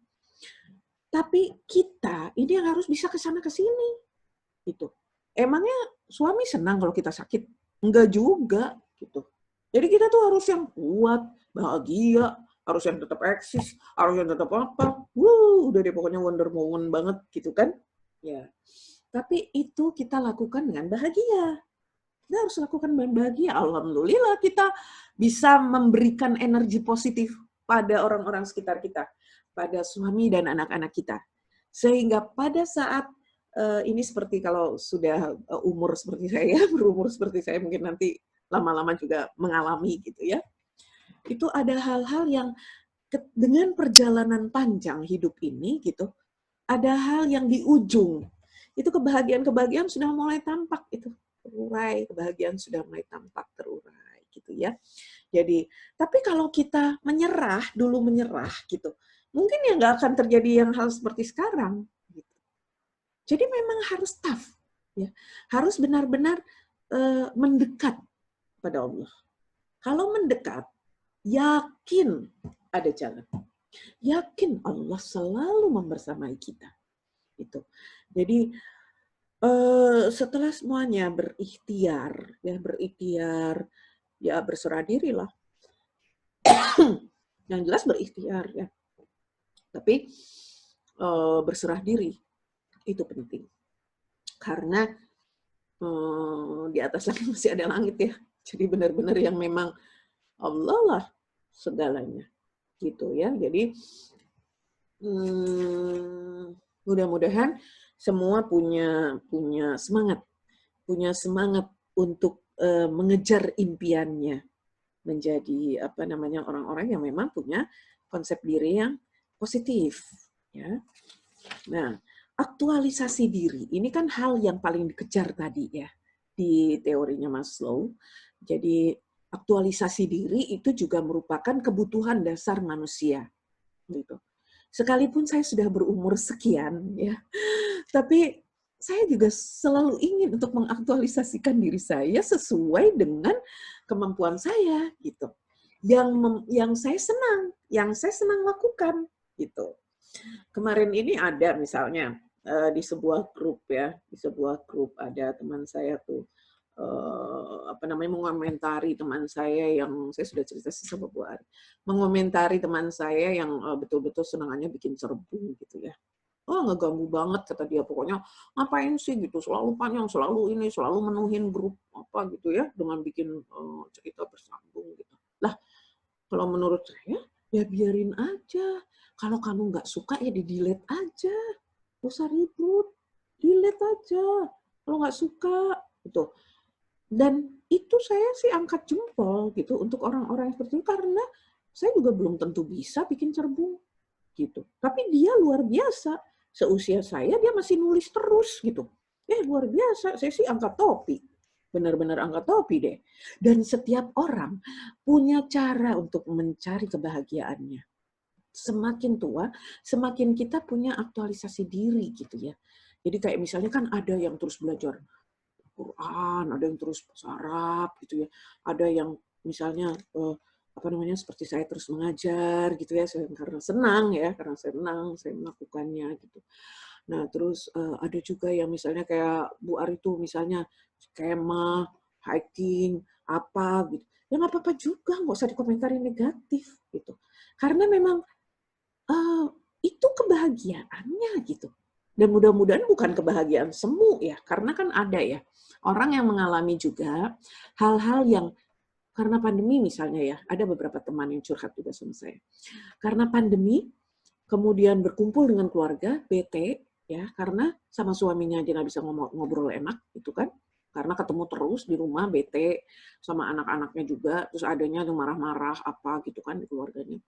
Tapi kita ini yang harus bisa ke sana ke sini gitu. Emangnya suami senang kalau kita sakit? Enggak juga gitu. Jadi kita tuh harus yang kuat, bahagia, harus yang tetap eksis, harus yang tetap apa. Udah deh pokoknya Wonder Woman banget gitu kan. Ya. Tapi itu kita lakukan dengan bahagia. Kita harus lakukan dengan bahagia. Alhamdulillah kita bisa memberikan energi positif pada orang-orang sekitar kita, pada suami dan anak-anak kita. Sehingga pada saat ini seperti kalau sudah umur seperti saya, berumur seperti saya mungkin nanti lama-lama juga mengalami gitu ya. Itu ada hal-hal yang dengan perjalanan panjang hidup ini gitu, ada hal yang di ujung. Itu kebahagiaan-kebahagiaan sudah mulai tampak itu. Terurai, kebahagiaan sudah mulai tampak terurai gitu ya. Jadi, tapi kalau kita menyerah gitu, mungkin ya nggak akan terjadi yang hal seperti sekarang Jadi memang harus tough, ya. Harus benar-benar mendekat pada Allah. Kalau mendekat, yakin ada jalan. Yakin Allah selalu membersamai kita. Itu. Jadi setelah semuanya berikhtiar, ya berserah diri lah. Yang jelas berikhtiar ya. Tapi berserah diri itu penting. Karena di atas langit masih ada langit ya. Jadi benar-benar yang memang Allah lah segalanya. Gitu ya. Jadi mudah-mudahan semua punya semangat untuk mengejar impiannya, menjadi orang-orang yang memang punya konsep diri yang positif, ya. Nah, aktualisasi diri ini kan hal yang paling dikejar tadi ya di teorinya Maslow. Jadi aktualisasi diri itu juga merupakan kebutuhan dasar manusia, gitu. Sekalipun saya sudah berumur sekian ya, tapi saya juga selalu ingin untuk mengaktualisasikan diri saya sesuai dengan kemampuan saya gitu. Yang saya senang lakukan gitu. Kemarin ini ada misalnya di sebuah grup ada teman saya tuh mengomentari teman saya yang saya sudah cerita sih sama Bu Ari, mengomentari teman saya yang betul-betul senangannya bikin serbu gitu ya. Oh, ngeganggu banget kata dia, pokoknya ngapain sih gitu, selalu panjang, selalu menuhin grup apa gitu ya dengan bikin cerita bersambung gitu. Lah, kalau menurut saya ya biarin aja. Kalau kamu nggak suka ya di-delete aja. Nggak usah ribut. Delete aja. Kalau nggak suka gitu. Dan itu saya sih angkat jempol gitu untuk orang-orang yang seperti itu karena saya juga belum tentu bisa bikin cerbung gitu. Tapi dia luar biasa. Seusia saya dia masih nulis terus gitu. Luar biasa. Saya sih angkat topi. Benar-benar angkat topi deh. Dan setiap orang punya cara untuk mencari kebahagiaannya. Semakin tua, semakin kita punya aktualisasi diri gitu ya. Jadi kayak misalnya kan ada yang terus belajar Quran, ada yang terus bahasa Arab gitu ya. Ada yang misalnya seperti saya terus mengajar gitu ya, karena saya melakukannya gitu. Nah, terus ada juga yang misalnya kayak Bu Ari tuh misalnya kemah, hiking, apa gitu. Ya nggak apa-apa juga, nggak usah dikomentari negatif gitu. Karena memang itu kebahagiaannya gitu. Dan mudah-mudahan bukan kebahagiaan semu ya, karena kan ada ya orang yang mengalami juga hal-hal yang karena pandemi misalnya ya, ada beberapa teman yang curhat juga sama saya. Karena pandemi, kemudian berkumpul dengan keluarga, bete, ya, karena sama suaminya aja nggak bisa ngobrol enak, gitu kan. Karena ketemu terus di rumah, bete, sama anak-anaknya juga, terus adanya yang marah-marah, apa gitu kan di keluarganya.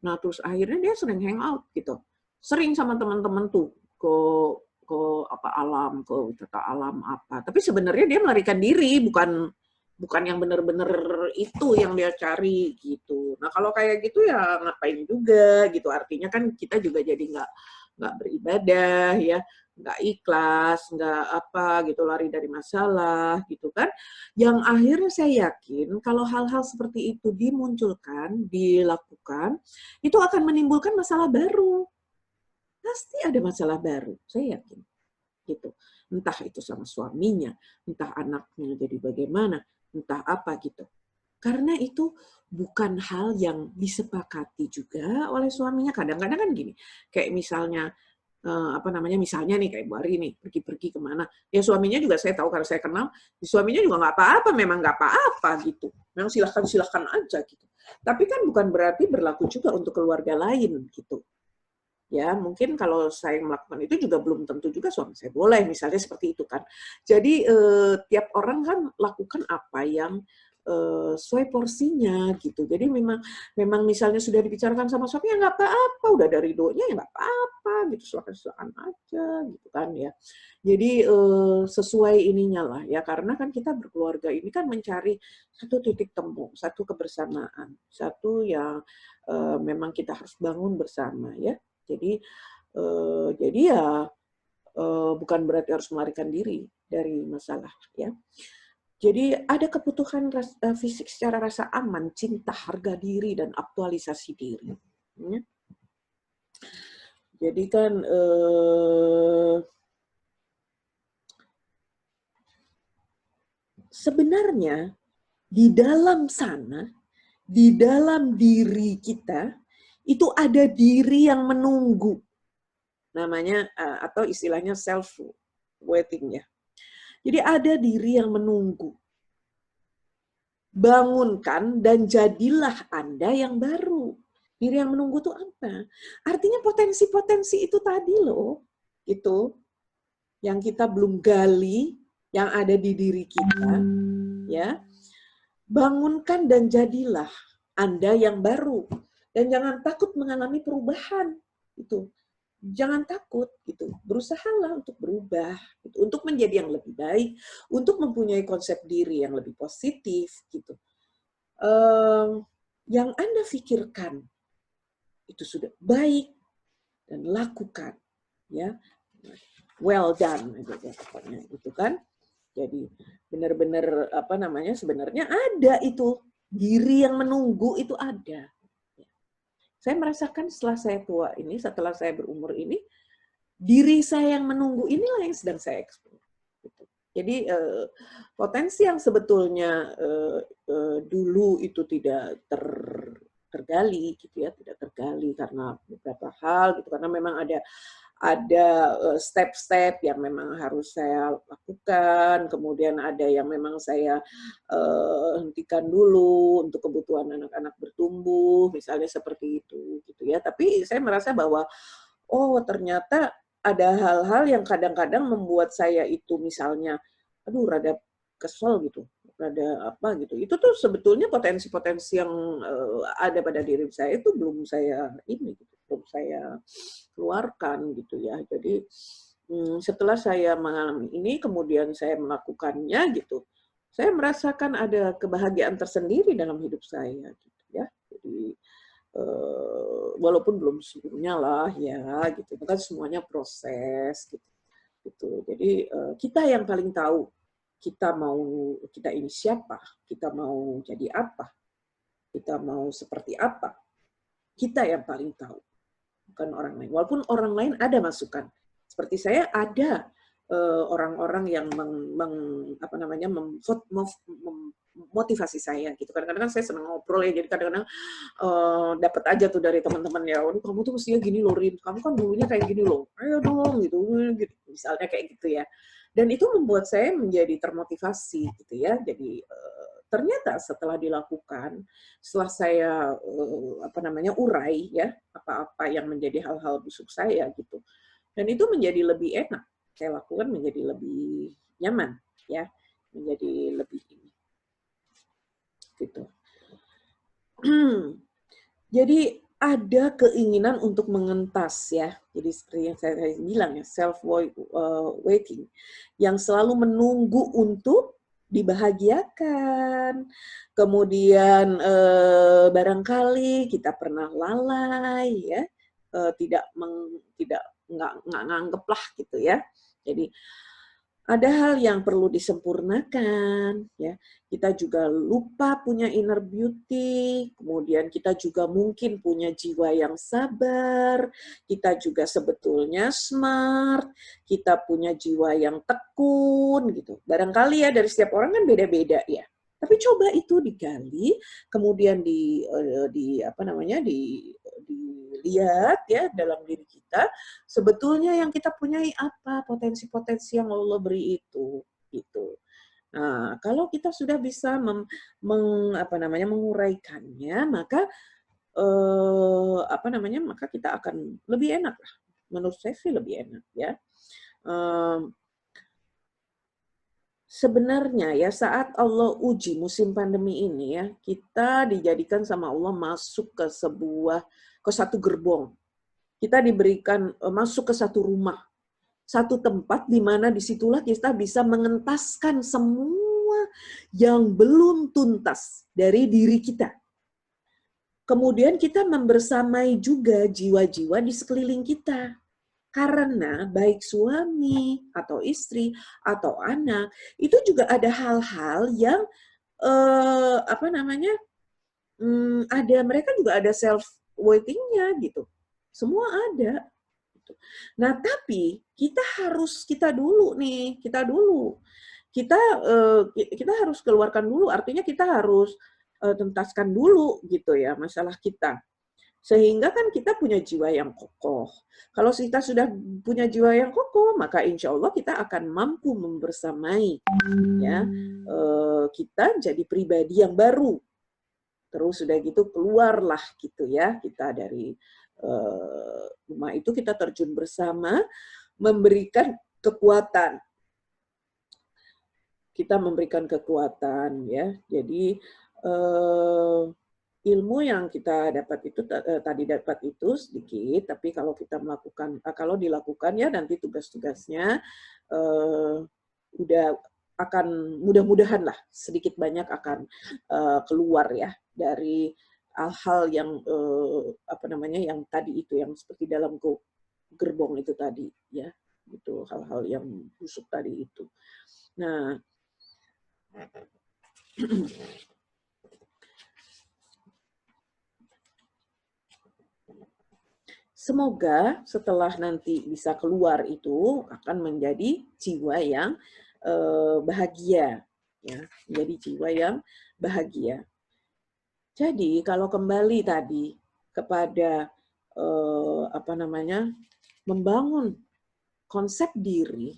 Nah, terus akhirnya dia sering hangout gitu. Sering sama teman-teman tuh ke alam, ke wisata alam apa. Tapi sebenarnya dia melarikan diri, bukan yang benar-benar itu yang dia cari gitu. Nah kalau kayak gitu ya ngapain juga gitu. Artinya kan kita juga jadi nggak beribadah ya, nggak ikhlas, nggak apa gitu, lari dari masalah gitu kan. Yang akhirnya saya yakin kalau hal-hal seperti itu dimunculkan, dilakukan, itu akan menimbulkan masalah baru. Pasti ada masalah baru, saya yakin gitu. Entah itu sama suaminya, entah anaknya jadi bagaimana, entah apa gitu. Karena itu bukan hal yang disepakati juga oleh suaminya. Kadang-kadang kan gini, kayak misalnya misalnya nih kayak Bu Ari nih pergi-pergi kemana, ya suaminya juga saya tahu karena saya kenal, suaminya juga nggak apa-apa, memang nggak apa-apa gitu, memang silahkan aja gitu. Tapi kan bukan berarti berlaku juga untuk keluarga lain gitu. Ya, mungkin kalau saya melakukan itu juga belum tentu juga suami saya boleh, misalnya seperti itu kan. Jadi tiap orang kan lakukan apa yang sesuai porsinya gitu. Jadi memang misalnya sudah dibicarakan sama suami ya nggak apa-apa, udah ada ridhonya ya nggak apa-apa gitu, silakan aja gitu kan ya. Jadi sesuai ininya lah ya, karena kan kita berkeluarga ini kan mencari satu titik temu, satu kebersamaan, satu yang memang kita harus bangun bersama ya. Jadi ya bukan berarti harus melarikan diri dari masalah, ya. Jadi ada kebutuhan fisik secara rasa aman, cinta, harga diri, dan aktualisasi diri. Ya. Jadi kan sebenarnya di dalam sana, di dalam diri kita, itu ada diri yang menunggu. Namanya, atau istilahnya self-waiting ya. Jadi ada diri yang menunggu. Bangunkan dan jadilah Anda yang baru. Diri yang menunggu itu apa? Artinya potensi-potensi itu tadi loh. Itu yang kita belum gali, yang ada di diri kita, ya. Bangunkan dan jadilah Anda yang baru. Dan jangan takut mengalami perubahan. Itu. Jangan takut gitu. Berusahalah untuk berubah, gitu. Untuk menjadi yang lebih baik, untuk mempunyai konsep diri yang lebih positif gitu. Yang Anda pikirkan itu sudah baik dan lakukan, ya. Well done gitu pokoknya itu kan. Jadi benar-benar apa namanya, sebenarnya ada itu diri yang menunggu itu ada. Saya merasakan setelah saya tua ini, setelah saya berumur ini, diri saya yang menunggu inilah yang sedang saya eksplor. Gitu. Jadi potensi yang sebetulnya dulu itu tidak tergali gitu ya, tidak tergali karena beberapa hal gitu, karena memang ada step-step yang memang harus saya lakukan, kemudian ada yang memang saya hentikan dulu untuk kebutuhan anak-anak bertumbuh, misalnya seperti itu gitu ya. Tapi saya merasa bahwa oh ternyata ada hal-hal yang kadang-kadang membuat saya itu misalnya, aduh rada kesel gitu, rada apa gitu. Itu tuh sebetulnya potensi-potensi yang ada pada diri saya itu belum saya ini gitu, belum saya keluarkan gitu ya. Jadi setelah saya mengalami ini, kemudian saya melakukannya gitu, saya merasakan ada kebahagiaan tersendiri dalam hidup saya gitu ya. Jadi walaupun belum sempurna lah ya gitu, kan semuanya proses gitu. Gitu. Jadi kita yang paling tahu kita ini siapa, kita mau jadi apa, kita mau seperti apa, kita yang paling tahu, bukan orang lain. Walaupun orang lain ada masukan. Seperti saya ada orang-orang yang memotivasi saya gitu. Kadang-kadang kan saya senang ngobrol ya, jadi kadang-kadang dapat aja tuh dari teman-teman ya, "Waduh, kamu tuh mestinya gini loh, Rin. Kamu kan dulunya kayak gini loh. Ayo dong," gitu. Misalnya kayak gitu ya. Dan itu membuat saya menjadi termotivasi gitu ya. Jadi ternyata setelah dilakukan, setelah saya urai ya apa-apa yang menjadi hal-hal busuk saya gitu. Dan itu menjadi lebih enak. Saya lakukan menjadi lebih nyaman ya, menjadi lebih ini. Gitu. Jadi ada keinginan untuk mengentas ya. Jadi seperti yang saya bilang ya, self-waiting yang selalu menunggu untuk dibahagiakan. Kemudian barangkali kita pernah lalai ya, tidak nganggep lah gitu ya. Jadi ada hal yang perlu disempurnakan, ya. Kita juga lupa punya inner beauty, kemudian kita juga mungkin punya jiwa yang sabar, kita juga sebetulnya smart, kita punya jiwa yang tekun, gitu. Barangkali ya dari setiap orang kan beda-beda ya. Tapi coba itu digali, kemudian dilihat ya dalam diri kita, sebetulnya yang kita punyai apa, potensi-potensi yang Allah beri itu, gitu. Nah, kalau kita sudah bisa menguraikannya, maka maka kita akan lebih enak lah. Menurut saya sih lebih enak ya. Sebenarnya ya saat Allah uji musim pandemi ini ya, kita dijadikan sama Allah masuk ke satu gerbong. Kita diberikan masuk ke satu rumah, satu tempat di mana disitulah kita bisa mengentaskan semua yang belum tuntas dari diri kita. Kemudian kita membersamai juga jiwa-jiwa di sekeliling kita. Karena baik suami atau istri atau anak itu juga ada hal-hal yang apa namanya, ada mereka juga ada self worthing-nya gitu. Semua ada. Gitu. Nah, tapi kita dulu nih, kita kita harus keluarkan dulu. Artinya kita harus tuntaskan dulu gitu ya masalah kita. Sehingga kan kita punya jiwa yang kokoh. Kalau kita sudah punya jiwa yang kokoh, maka insya Allah kita akan mampu membersamai ya kita jadi pribadi yang baru. Terus sudah gitu keluarlah gitu ya kita dari rumah itu, kita terjun bersama memberikan kekuatan. Kita memberikan kekuatan ya. Jadi ilmu yang kita dapat itu tadi dapat itu sedikit, tapi kalau kita melakukan kalau dilakukan ya nanti tugas-tugasnya udah akan mudah-mudahan lah sedikit banyak akan keluar ya dari hal-hal yang apa namanya yang tadi itu yang seperti dalam gerbong itu tadi ya, itu hal-hal yang busuk tadi itu. Nah, semoga setelah nanti bisa keluar itu akan menjadi jiwa yang bahagia, ya, menjadi jiwa yang bahagia. Jadi kalau kembali tadi kepada apa namanya membangun konsep diri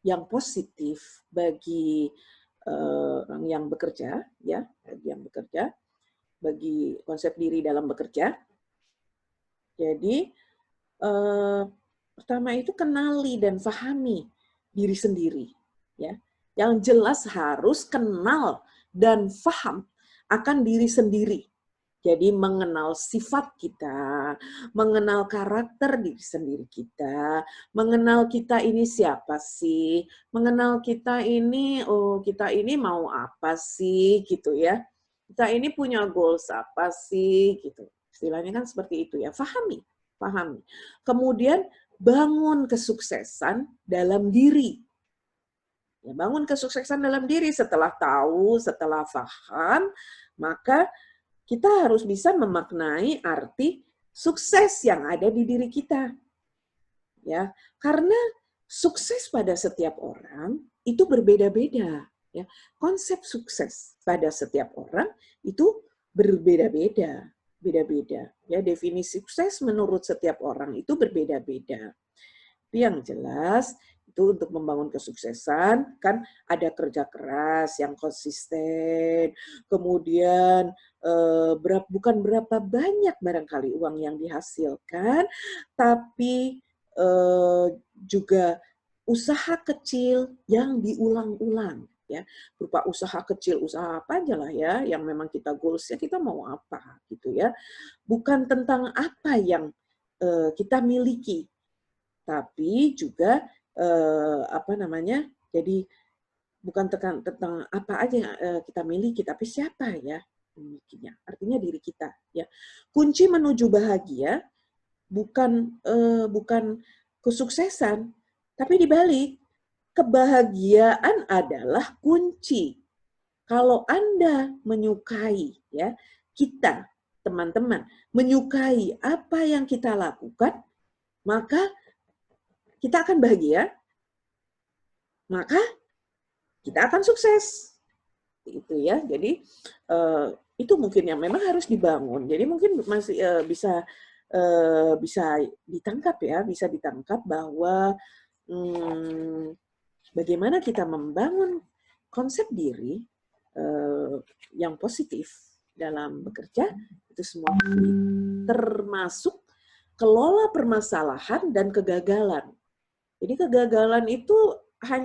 yang positif bagi orang yang bekerja, ya, bagi yang bekerja, bagi konsep diri dalam bekerja. Jadi pertama itu kenali dan pahami diri sendiri, ya. Yang jelas harus kenal dan paham akan diri sendiri. Jadi mengenal sifat kita, mengenal karakter diri sendiri kita, mengenal kita ini siapa sih, mengenal kita ini, oh kita ini mau apa sih, gitu ya. Kita ini punya goals apa sih, gitu. Istilahnya kan seperti itu ya, pahami. Kemudian bangun kesuksesan dalam diri. Ya, bangun kesuksesan dalam diri setelah tahu, setelah paham, maka kita harus bisa memaknai arti sukses yang ada di diri kita. Ya, karena sukses pada setiap orang itu berbeda-beda, ya. Konsep sukses pada setiap orang itu berbeda-beda, beda-beda. Ya, definisi sukses menurut setiap orang itu berbeda-beda. Tapi yang jelas itu untuk membangun kesuksesan kan ada kerja keras yang konsisten, kemudian bukan berapa banyak barangkali uang yang dihasilkan, tapi juga usaha kecil yang diulang-ulang ya, berupa usaha kecil, usaha apa aja lah ya yang memang kita goals-nya kita mau apa gitu ya. Bukan tentang apa yang kita miliki, tapi juga apa namanya? Jadi bukan tentang apa aja yang kita miliki, tapi siapa ya memilikinya. Artinya diri kita ya. Kunci menuju bahagia bukan kesuksesan, tapi dibalik kebahagiaan adalah kunci. Kalau Anda menyukai ya, kita teman-teman menyukai apa yang kita lakukan, maka kita akan bahagia, maka kita akan sukses. Itu ya. Jadi itu mungkin yang memang harus dibangun. Jadi mungkin masih bisa ditangkap ya, bisa ditangkap bahwa bagaimana kita membangun konsep diri yang positif dalam bekerja itu semua termasuk kelola permasalahan dan kegagalan. Jadi kegagalan itu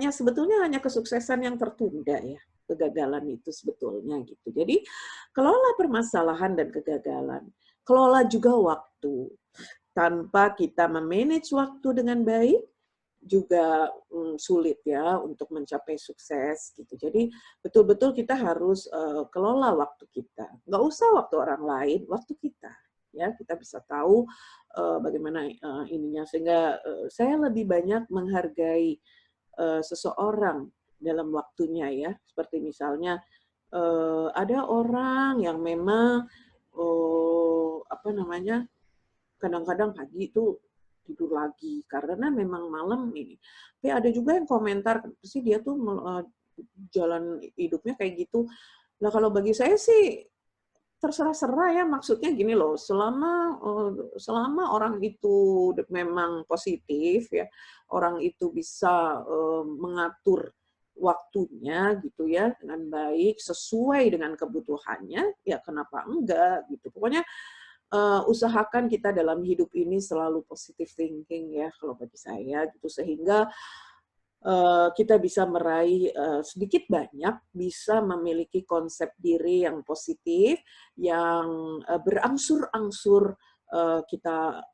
sebetulnya hanya kesuksesan yang tertunda ya. Kegagalan itu sebetulnya gitu. Jadi kelola permasalahan dan kegagalan. Kelola juga waktu. Tanpa kita memanage waktu dengan baik, juga sulit ya untuk mencapai sukses gitu. Jadi betul-betul kita harus kelola waktu kita. Nggak usah waktu orang lain, waktu kita. ya kita bisa tahu bagaimana ininya, sehingga saya lebih banyak menghargai seseorang dalam waktunya ya, seperti misalnya ada orang yang memang apa namanya, kadang-kadang pagi itu tidur lagi karena memang malam ini. Tapi ada juga yang komentar, sih dia tuh jalan hidupnya kayak gitu. Nah kalau bagi saya sih terserah-serah ya, maksudnya gini loh, selama orang itu memang positif ya, orang itu bisa mengatur waktunya gitu ya dengan baik sesuai dengan kebutuhannya, ya kenapa enggak gitu. Pokoknya usahakan kita dalam hidup ini selalu positive thinking ya kalau bagi saya gitu, sehingga kita bisa meraih sedikit banyak bisa memiliki konsep diri yang positif, yang berangsur-angsur kita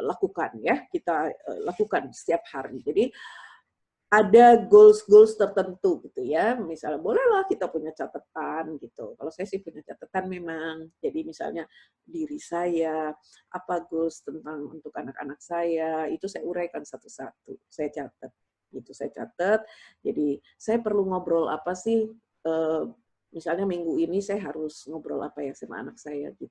lakukan ya, kita lakukan setiap hari. Jadi ada goals-goals tertentu gitu ya. Misalnya bolehlah kita punya catatan gitu. Kalau saya sih punya catatan memang. Jadi misalnya diri saya, apa goals tentang untuk anak-anak saya, itu saya uraikan satu-satu. Saya catat. Gitu saya catat. Jadi saya perlu ngobrol apa sih, misalnya minggu ini saya harus ngobrol apa ya sama anak saya gitu.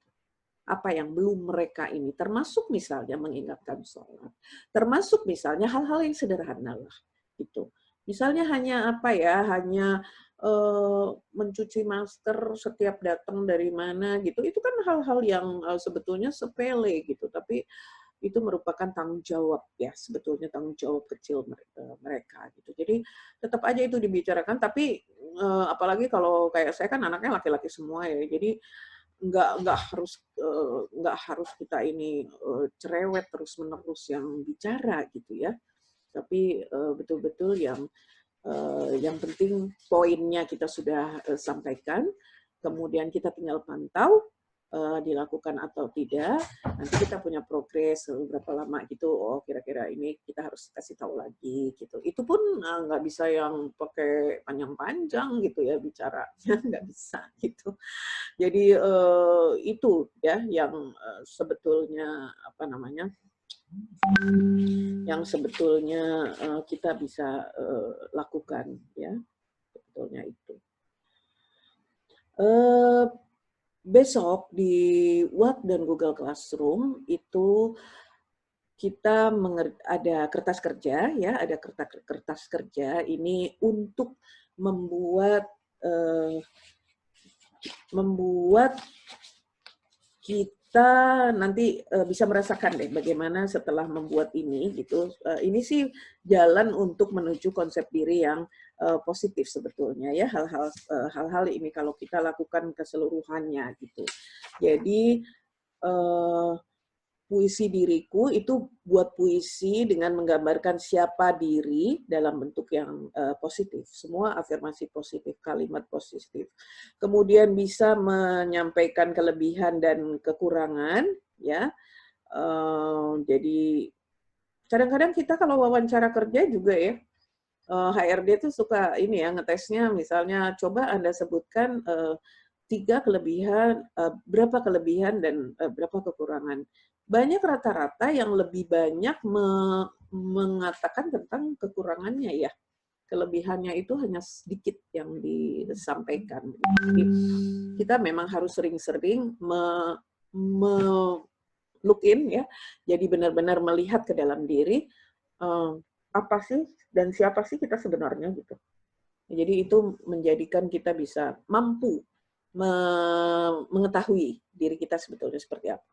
Apa yang belum mereka ini, termasuk misalnya mengingatkan sholat, termasuk misalnya hal-hal yang sederhana lah gitu. Misalnya hanya apa ya, hanya mencuci masker setiap datang dari mana gitu. Itu kan hal-hal yang sebetulnya sepele gitu, tapi itu merupakan tanggung jawab ya, sebetulnya tanggung jawab kecil mereka gitu. Jadi tetap aja itu dibicarakan, tapi apalagi kalau kayak saya kan anaknya laki-laki semua ya. Jadi nggak harus kita ini cerewet terus-menerus yang bicara gitu ya. Tapi betul-betul yang penting poinnya kita sudah sampaikan, kemudian kita tinggal pantau dilakukan atau tidak. Nanti kita punya progres berapa lama gitu. Oh kira-kira ini kita harus kasih tahu lagi gitu. Itu pun nggak bisa yang pakai panjang-panjang gitu ya bicaranya, nggak bisa gitu. Jadi itu ya yang sebetulnya apa namanya, yang sebetulnya kita bisa lakukan ya, sebetulnya itu. Besok di Word dan Google Classroom itu kita ada kertas kerja ya, ada kertas kerja ini untuk membuat kita nanti bisa merasakan deh bagaimana setelah membuat ini gitu. Ini sih jalan untuk menuju konsep diri yang positif sebetulnya ya, hal-hal ini kalau kita lakukan keseluruhannya gitu. Jadi puisi diriku itu buat puisi dengan menggambarkan siapa diri dalam bentuk yang positif. Semua afirmasi positif, kalimat positif. Kemudian bisa menyampaikan kelebihan dan kekurangan, ya. Jadi kadang-kadang kita kalau wawancara kerja juga ya, HRD tuh suka ini ya ngetesnya, misalnya coba Anda sebutkan 3 kelebihan, berapa kelebihan dan berapa kekurangan. Banyak rata-rata yang lebih banyak mengatakan tentang kekurangannya ya. Kelebihannya itu hanya sedikit yang disampaikan. Jadi kita memang harus sering-sering look in ya. Jadi benar-benar melihat ke dalam diri apa sih dan siapa sih kita sebenarnya gitu. Jadi itu menjadikan kita bisa mampu mengetahui diri kita sebetulnya seperti apa.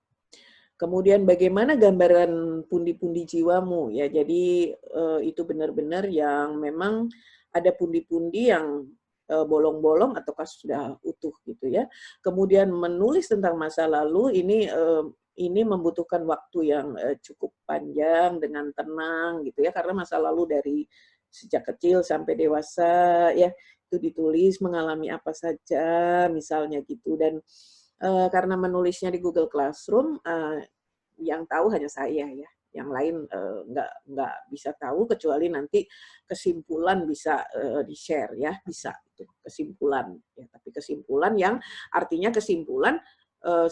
Kemudian bagaimana gambaran pundi-pundi jiwamu ya. Jadi itu benar-benar yang memang ada pundi-pundi yang bolong-bolong ataukah sudah utuh gitu ya. Kemudian menulis tentang masa lalu ini membutuhkan waktu yang cukup panjang dengan tenang gitu ya, karena masa lalu dari sejak kecil sampai dewasa ya itu ditulis mengalami apa saja misalnya gitu. Dan karena menulisnya di Google Classroom, yang tahu hanya saya ya, yang lain nggak bisa tahu kecuali nanti kesimpulan bisa di-share ya, bisa itu kesimpulan ya, tapi kesimpulan yang artinya kesimpulan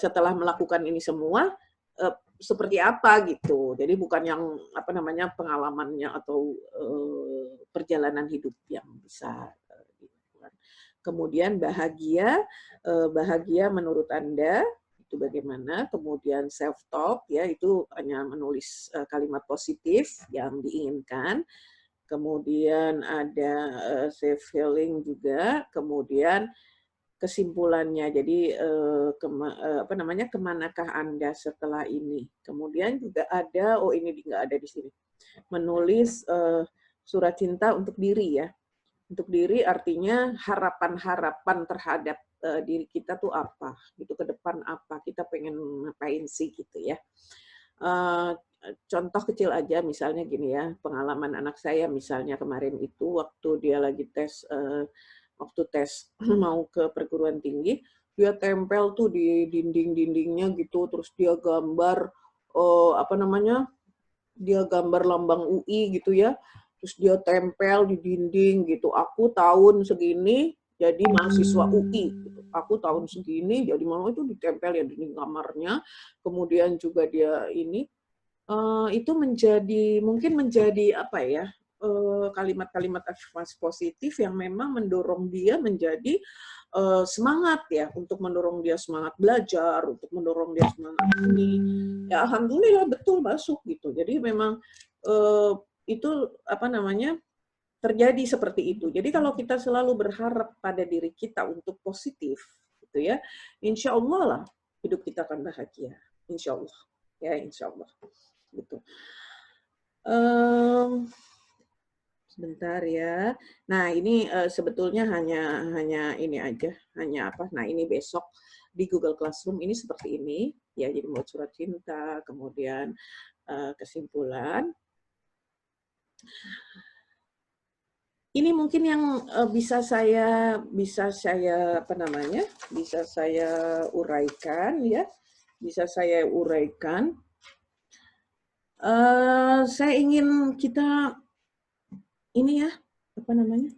setelah melakukan ini semua seperti apa gitu. Jadi bukan yang apa namanya pengalamannya atau perjalanan hidup yang bisa dilakukan. Kemudian bahagia, bahagia menurut Anda itu bagaimana? Kemudian self talk ya itu hanya menulis kalimat positif yang diinginkan. Kemudian ada self healing juga. Kemudian kesimpulannya. Jadi apa namanya kemanakah Anda setelah ini? Kemudian juga ada, oh ini nggak ada di sini, menulis surat cinta untuk diri ya. Untuk diri artinya harapan-harapan terhadap diri kita tuh apa? Gitu ke depan apa? Kita pengen ngapain sih gitu ya. Contoh kecil aja misalnya gini ya, pengalaman anak saya misalnya kemarin itu waktu dia lagi tes waktu tes mau ke perguruan tinggi, dia tempel tuh di dinding-dindingnya gitu, terus dia gambar apa namanya? Dia gambar lambang UI gitu ya. Terus dia tempel di dinding gitu. Aku tahun segini jadi mahasiswa UI gitu. Aku tahun segini jadi mau itu ditempel ya di kamarnya. Kemudian juga dia ini itu mungkin menjadi apa ya? Kalimat-kalimat afirmasi positif yang memang mendorong dia menjadi semangat ya, untuk mendorong dia semangat belajar, untuk mendorong dia semangat ini. Ya alhamdulillah betul masuk gitu. Jadi memang itu apa namanya terjadi seperti itu. Jadi kalau kita selalu berharap pada diri kita untuk positif, gitu ya, insya Allah lah hidup kita akan bahagia, insya Allah, ya insya Allah, gitu. Sebentar ya. Nah ini sebetulnya hanya ini aja, hanya apa? Nah ini besok di Google Classroom ini seperti ini, ya jadi buat surat cinta, kemudian kesimpulan. Ini mungkin yang bisa saya apa namanya? Bisa saya uraikan ya. Bisa saya uraikan. Saya ingin kita ini ya, apa namanya?